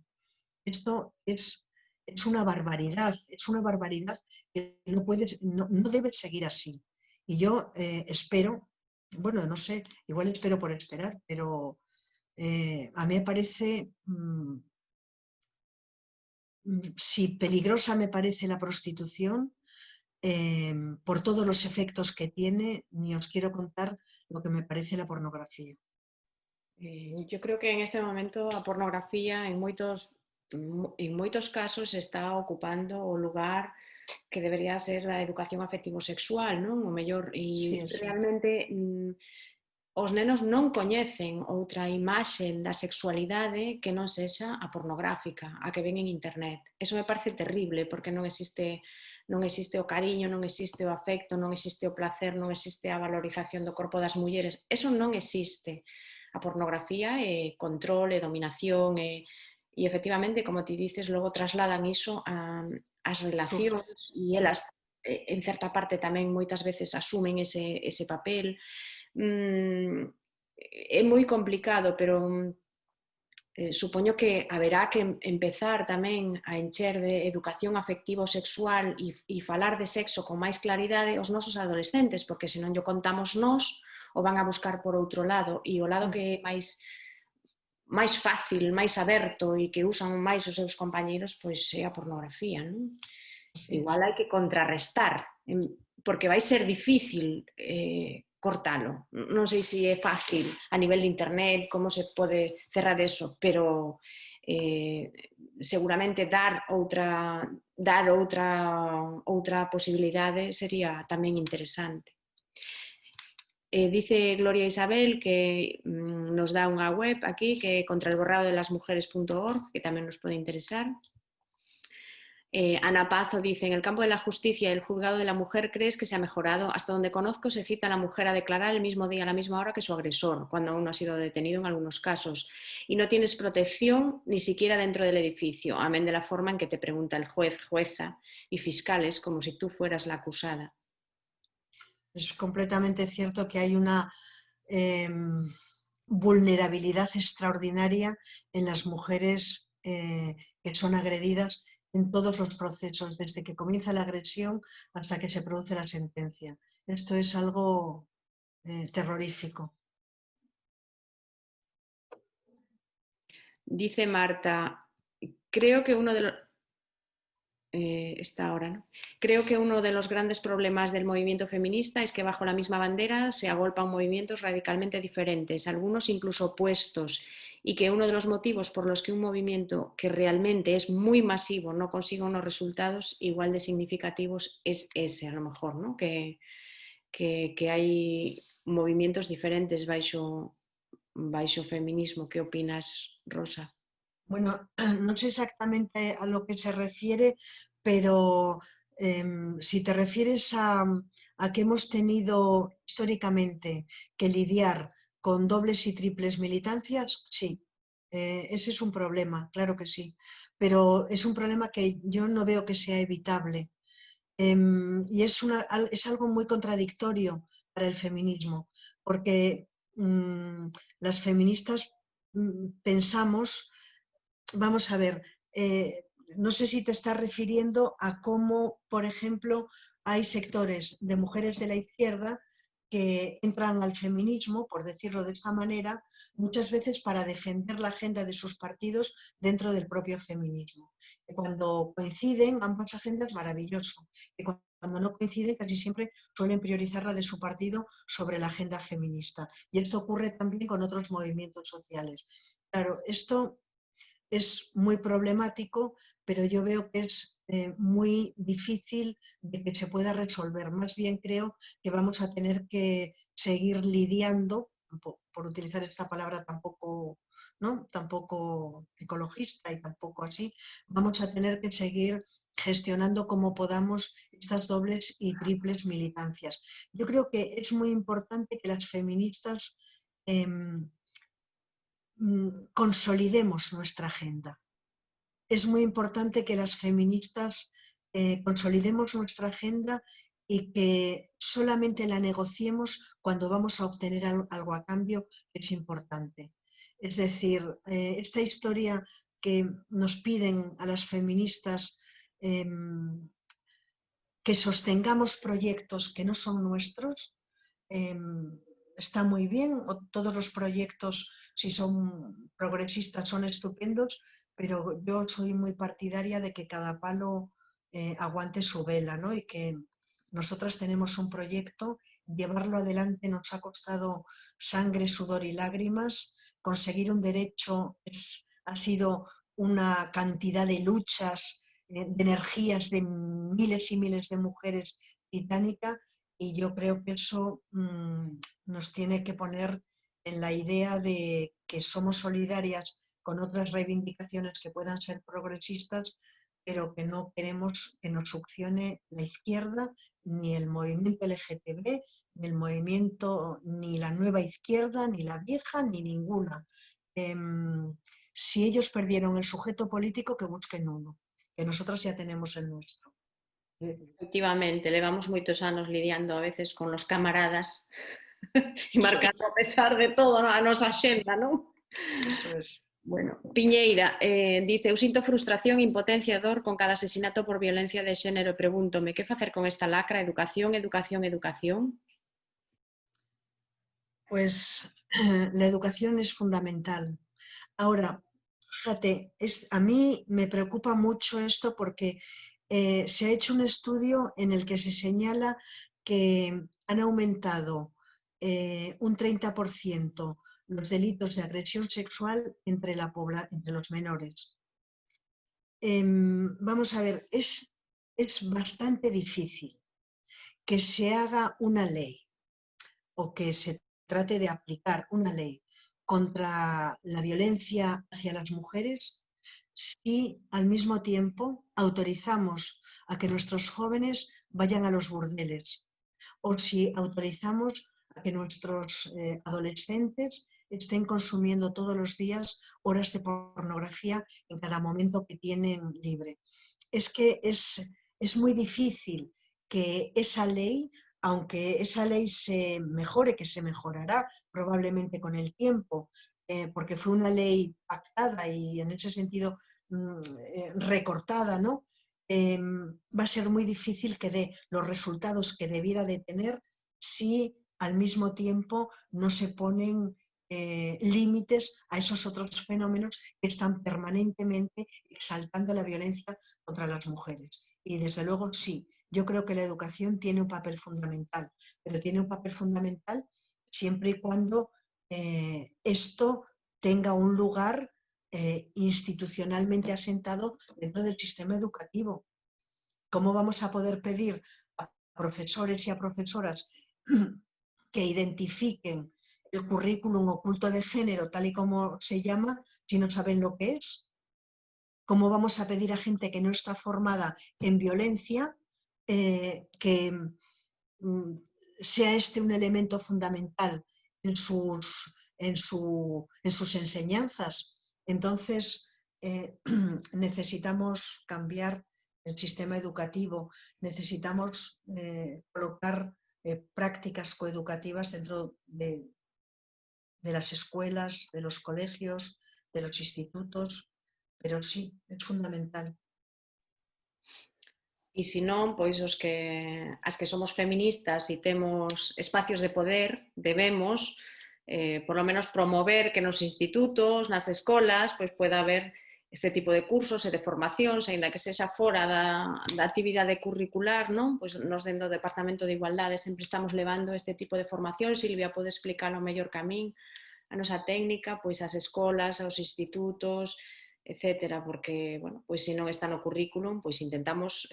Esto es una barbaridad que no debe seguir así. Y yo espero, bueno, no sé, igual espero por esperar, pero a mí me parece... si peligrosa me parece la prostitución, por todos los efectos que tiene, ni os quiero contar lo que me parece la pornografía. Yo creo que en este momento a pornografía en moitos casos está ocupando o lugar que debería ser a educación afectivo-sexual, non? O mellor, Sí, e eso. realmente os nenos non coñecen outra imaxe da sexualidade que non sexa a pornográfica, a que ven en internet. Eso me parece terrible, porque non existe o cariño, non existe o afecto, non existe o placer, non existe a valorización do corpo das mulleres. Eso non existe. A pornografía é control, é dominación, é e efectivamente, como ti dices, logo trasladan iso ás relacións e elas en certa parte tamén moitas veces asumen ese papel. É moi complicado, pero supoño que haberá que empezar tamén a encher de educación afectivo-sexual e falar de sexo con máis claridade aos nosos adolescentes, porque se non llo contamos nós, o van a buscar por outro lado, e o lado que é máis fácil, máis aberto e que usan máis os seus compañeiros, pois é a pornografía, non? Igual hai que contrarrestar, porque vai ser difícil cortalo. Non sei se é fácil a nivel de internet, como se pode cerrar eso, pero seguramente dar outra posibilidade sería tamén interesante. Dice Gloria Isabel que nos dá unha web aquí que é contraelborradodelasmujeres.org, que tamén nos pode interesar. Ana Pazo dice, en el campo de la justicia y el juzgado de la mujer, ¿crees que se ha mejorado? Hasta donde conozco se cita a la mujer a declarar el mismo día, a la misma hora que su agresor, cuando aún no ha sido detenido en algunos casos. Y no tienes protección ni siquiera dentro del edificio, amén de la forma en que te pregunta el juez, jueza y fiscales, como si tú fueras la acusada. Es completamente cierto que hay una vulnerabilidad extraordinaria en las mujeres que son agredidas en todos los procesos, desde que comienza la agresión hasta que se produce la sentencia. Esto es algo terrorífico. Dice Marta, creo que uno de los... esta hora, ¿no? Creo que uno de los grandes problemas del movimiento feminista es que bajo la misma bandera se agolpan movimientos radicalmente diferentes, algunos incluso opuestos, y que uno de los motivos por los que un movimiento que realmente es muy masivo no consiga unos resultados igual de significativos es ese, a lo mejor, ¿no? Que hay movimientos diferentes baixo feminismo. ¿Qué opinas, Rosa? Bueno, no sé exactamente a lo que se refiere, pero si te refieres a que hemos tenido históricamente que lidiar con dobles y triples militancias, sí, ese es un problema, claro que sí, pero es un problema que yo no veo que sea evitable. Y es algo muy contradictorio para el feminismo, porque las feministas pensamos. Vamos a ver, no sé si te estás refiriendo a cómo, por ejemplo, hay sectores de mujeres de la izquierda que entran al feminismo, por decirlo de esta manera, muchas veces para defender la agenda de sus partidos dentro del propio feminismo. Y cuando coinciden ambas agendas, maravilloso. Y cuando no coinciden, casi siempre suelen priorizar la de su partido sobre la agenda feminista. Y esto ocurre también con otros movimientos sociales. Claro, esto es muy problemático, pero yo veo que es muy difícil de que se pueda resolver. Más bien creo que vamos a tener que seguir lidiando, por utilizar esta palabra tampoco, ¿no? Tampoco ecologista y tampoco así, vamos a tener que seguir gestionando como podamos estas dobles y triples militancias. Yo creo que es muy importante que las feministas consolidemos nuestra agenda. Es muy importante que las feministas consolidemos nuestra agenda y que solamente la negociemos cuando vamos a obtener algo a cambio que es importante. Es decir, esta historia que nos piden a las feministas que sostengamos proyectos que no son nuestros, está muy bien, todos los proyectos, si son progresistas, son estupendos, pero yo soy muy partidaria de que cada palo aguante su vela, ¿no? Y que nosotras tenemos un proyecto, llevarlo adelante nos ha costado sangre, sudor y lágrimas, conseguir un derecho ha sido una cantidad de luchas, de energías de miles y miles de mujeres titánica. Y yo creo que eso nos tiene que poner en la idea de que somos solidarias con otras reivindicaciones que puedan ser progresistas, pero que no queremos que nos succione la izquierda, ni el movimiento LGTB, ni el movimiento, ni la nueva izquierda, ni la vieja, ni ninguna. Si ellos perdieron el sujeto político, que busquen uno, que nosotras ya tenemos el nuestro. Efectivamente, levamos moitos anos lidiando a veces con los camaradas e Eso es, marcando a pesar de todo a nosa xenda, non? eso es. Bueno, Piñeira dice, eu sinto frustración, impotencia e dor con cada asesinato por violencia de xénero e pregúntome que facer con esta lacra, educación, educación, educación. Pues la educación es fundamental. Ahora, fíjate, a mí me preocupa mucho esto porque se ha hecho un estudio en el que se señala que han aumentado un 30% los delitos de agresión sexual entre los menores. Vamos a ver, es bastante difícil que se haga una ley o que se trate de aplicar una ley contra la violencia hacia las mujeres si al mismo tiempo autorizamos a que nuestros jóvenes vayan a los burdeles o si autorizamos a que nuestros adolescentes estén consumiendo todos los días horas de pornografía en cada momento que tienen libre. Es que es muy difícil que esa ley, aunque esa ley se mejore, que se mejorará probablemente con el tiempo, porque fue una ley pactada y en ese sentido recortada, ¿no? Va a ser muy difícil que dé los resultados que debiera de tener si al mismo tiempo no se ponen límites a esos otros fenómenos que están permanentemente exaltando la violencia contra las mujeres. Y desde luego sí, yo creo que la educación tiene un papel fundamental, pero tiene un papel fundamental siempre y cuando esto tenga un lugar institucionalmente asentado dentro del sistema educativo. ¿Cómo vamos a poder pedir a profesores y a profesoras que identifiquen el currículum oculto de género, tal y como se llama, si no saben lo que es? ¿Cómo vamos a pedir a gente que no está formada en violencia que sea este un elemento fundamental en sus enseñanzas? Entonces, necesitamos cambiar el sistema educativo, necesitamos colocar prácticas coeducativas dentro de las escuelas, de los colegios, de los institutos, pero sí, es fundamental. E se non, pois as que somos feministas e temos espacios de poder, debemos, por lo menos promover que nos institutos, nas escolas, pois poida haber este tipo de cursos e de formacións, aínda que sexa fora da actividade curricular, non? Pois nos dentro do Departamento de Igualdade sempre estamos levando este tipo de formación. Silvia pode explicarlo mellor que a min, a nosa técnica, pois ás escolas, aos institutos, etcétera, porque, bueno, pois se non está no currículum, pois intentamos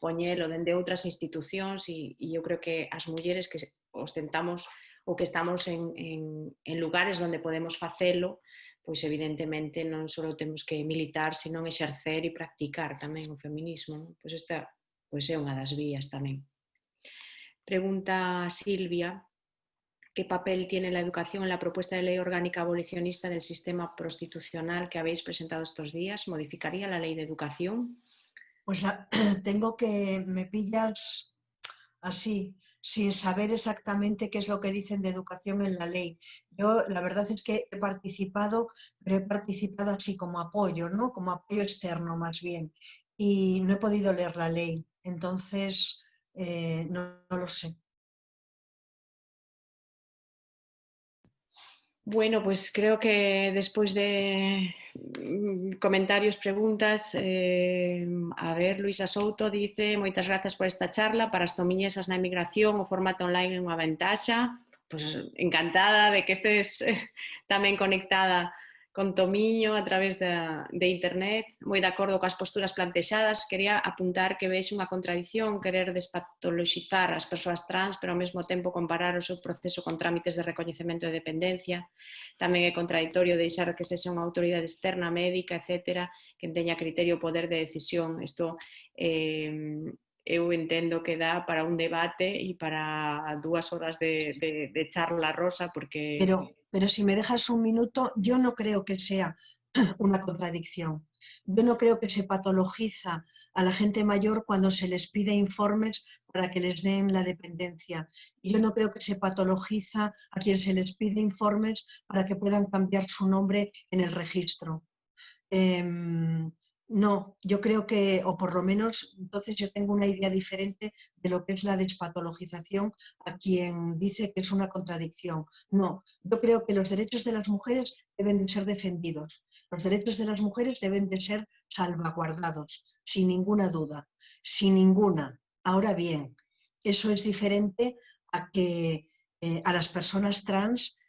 poñelo dende outras institucións e eu creo que as mulleres que ostentamos ou que estamos en lugares onde podemos facelo, pois evidentemente non só temos que militar, senón exercer e practicar tamén o feminismo, non? Pois esta pois é unha das vías tamén. Pregunta Silvia, ¿qué papel tiene la educación en la propuesta de ley orgánica abolicionista del sistema prostitucional que habéis presentado estos días? ¿Modificaría la ley de educación? Pues me pillas así, sin saber exactamente qué es lo que dicen de educación en la ley. Yo la verdad es que he participado, pero he participado así como apoyo, ¿no? Como apoyo externo más bien. Y no he podido leer la ley, entonces no lo sé. Bueno, pues creo que después de comentarios, preguntas, a ver, Luisa Souto dice: moitas grazas por esta charla, para as tomiñesas na emigración o formato online é unha ventaxa. Pues encantada de que estés tamén conectada con Tomiño a través de internet, moi de acordo coas posturas plantexadas. Quería apuntar que vexe unha contradición querer despatologizar as persoas trans, pero ao mesmo tempo comparar o seu proceso con trámites de recoñecemento de dependencia. Tamén é contradictorio deixar que sexa unha autoridade externa, médica, etc., que teña criterio o poder de decisión. Isto eu entendo que dá para un debate e para 2 horas de charla, Rosa, porque... pero si me dejas un minuto, yo no creo que sea una contradicción. Yo no creo que se patologiza a la gente mayor cuando se les pide informes para que les den la dependencia. Y yo no creo que se patologiza a quien se les pide informes para que puedan cambiar su nombre en el registro. No, yo creo que, o por lo menos, entonces yo tengo una idea diferente de lo que es la despatologización a quien dice que es una contradicción. No, yo creo que los derechos de las mujeres deben de ser defendidos. Los derechos de las mujeres deben de ser salvaguardados, sin ninguna duda, sin ninguna. Ahora bien, eso es diferente a que a las personas trans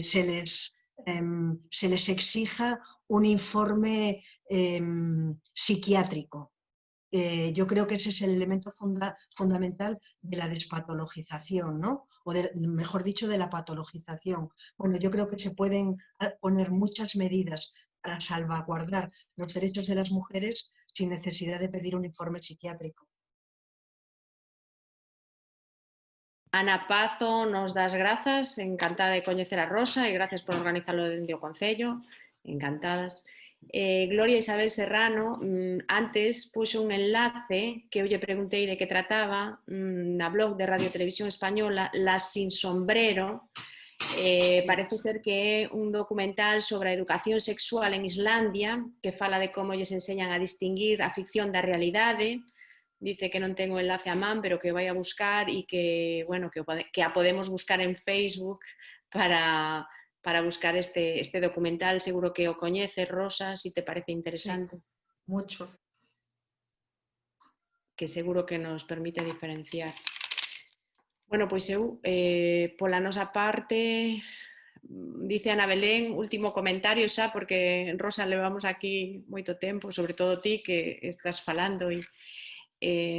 se les exija un informe psiquiátrico. Yo creo que ese es el elemento fundamental de la despatologización, ¿no? O mejor dicho, de la patologización. Bueno, yo creo que se pueden poner muchas medidas para salvaguardar los derechos de las mujeres sin necesidad de pedir un informe psiquiátrico. Ana Pazo, nos das grazas, encantada de coñecer a Rosa e gracias por organizarlo dende o Concello, encantadas. Gloria Isabel Serrano, antes puxo un enlace que eu lle preguntei de que trataba na blog de Radio Televisión Española, Las sin sombrero. Parece ser que é un documental sobre a educación sexual en Islandia que fala de como lles enseñan a distinguir a ficción da realidade. Dice que non ten o enlace a man, pero que vai a buscar e que, bueno, que a podemos buscar en Facebook para buscar este documental. Seguro que o coñeces, Rosa, si te parece interesante. Sí, mucho. Que seguro que nos permite diferenciar. Bueno, pois eu, pola nosa parte, dice Ana Belén, último comentario xa, porque Rosa levamos aquí moito tempo, sobre todo ti que estás falando e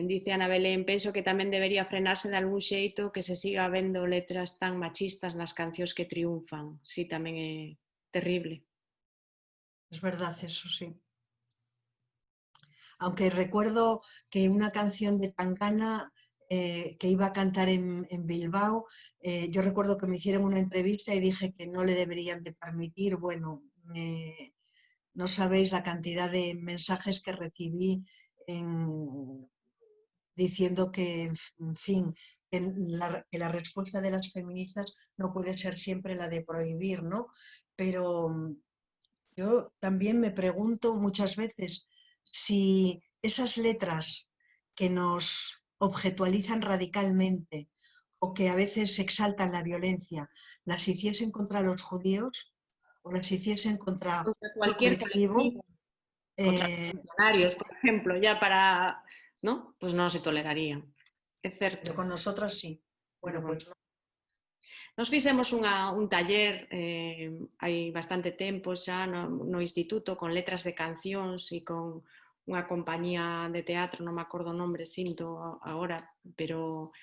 dice Ana Belén, penso que tamén debería frenarse de algún xeito que se siga vendo letras tan machistas nas cancións que triunfan. Sí, tamén é terrible. Es verdad, eso sí. Aunque recuerdo que una canción de Tangana que iba a cantar en Bilbao, yo recuerdo que me hicieron una entrevista y dije que no le deberían de permitir. Bueno, no sabéis la cantidad de mensajes que recibí diciendo que, en fin, que la respuesta de las feministas no puede ser siempre la de prohibir, ¿no? Pero yo también me pregunto muchas veces si esas letras que nos objetualizan radicalmente o que a veces exaltan la violencia, las hiciesen contra los judíos o las hiciesen contra Contra un cualquier colectivo, colectivo, contra los funcionarios, por ejemplo, ya para, ¿no? Pues non se toleraría. É certo. pero con nosotras sí. Bueno, Pero, pues no. nos fixemos un taller hai bastante tempo xa no instituto con letras de cancións e con unha compañía de teatro, non me acordo o nombre, sinto agora, pero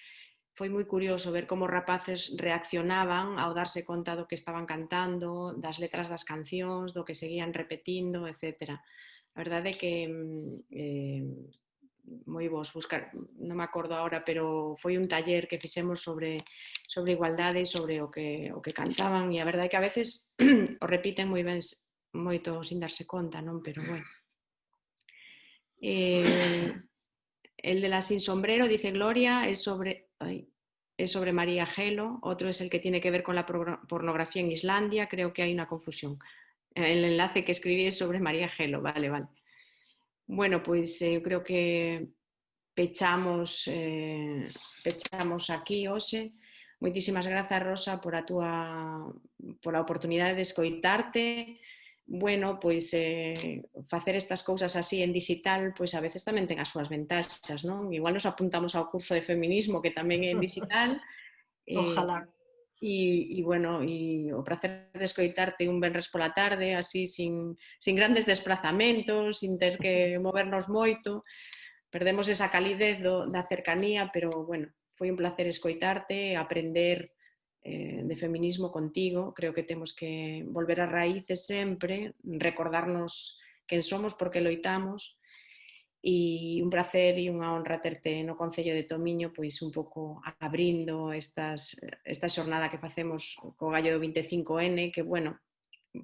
foi moi curioso ver como os rapaces reaccionaban ao darse conta do que estaban cantando, das letras das cancións, do que seguían repetindo, etc. A verdade é que moi vos buscar, non me acordo agora, pero foi un taller que fixemos sobre igualdade e sobre o que cantaban e a verdade é que a veces o repiten moi ben moito sin darse conta, non? Pero bueno. El de la sin sombrero, dice Gloria, es sobre María Gelo, otro es el que tiene que ver con la pornografía en Islandia, creo que hay una confusión. El enlace que escribí es sobre María Gelo, vale. Bueno, pues eu creo que pechamos aquí hoxe. Moitísimas grazas, Rosa, por a oportunidade de escoitarte. Bueno, pois facer estas cousas así en digital, pois a veces tamén ten as súas ventaxas, non? Igual nos apuntamos ao curso de feminismo que tamén é en digital. Ojalá. E bueno, e o prazer de escoitarte un venres pola tarde, así sin grandes desplazamentos, sin ter que movernos moito. Perdemos esa calidez da cercanía, pero bueno, foi un placer escoitarte, aprender de feminismo contigo. Creo que temos que volver a raíces sempre, recordarnos quen somos, porque loitamos. e un placer e unha honra terte no Concello de Tomiño, pois un pouco abrindo esta xornada que facemos co gallo do 25N, que, bueno,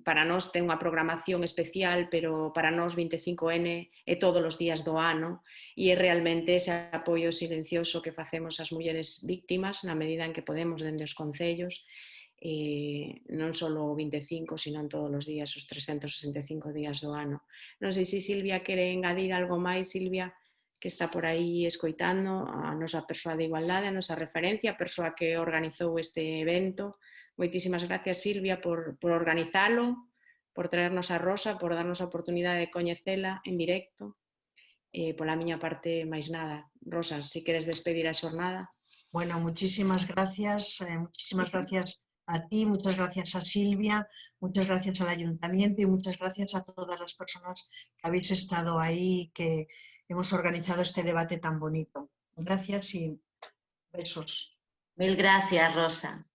para nós ten unha programación especial, pero para nós 25N é todos os días do ano e é realmente ese apoio silencioso que facemos ás mulleres víctimas na medida en que podemos dende os concellos, non só o 25, sino todos os días, os 365 días do ano. Non sei se Silvia quere engadir algo máis, Silvia, que está por aí escoitando, a nosa persoa de igualdade, a nosa referencia, a persoa que organizou este evento. Moitísimas gracias, Silvia, por organizalo, por traernos a Rosa, por darnos a oportunidade de coñecela en directo. Pola miña parte, máis nada. Rosa, se queres despedir a xornada. Bueno, muchísimas gracias a ti, muchas gracias a Silvia, muchas gracias al Ayuntamiento y muchas gracias a todas las personas que habéis estado ahí, que hemos organizado este debate tan bonito. Gracias y besos. Mil gracias, Rosa.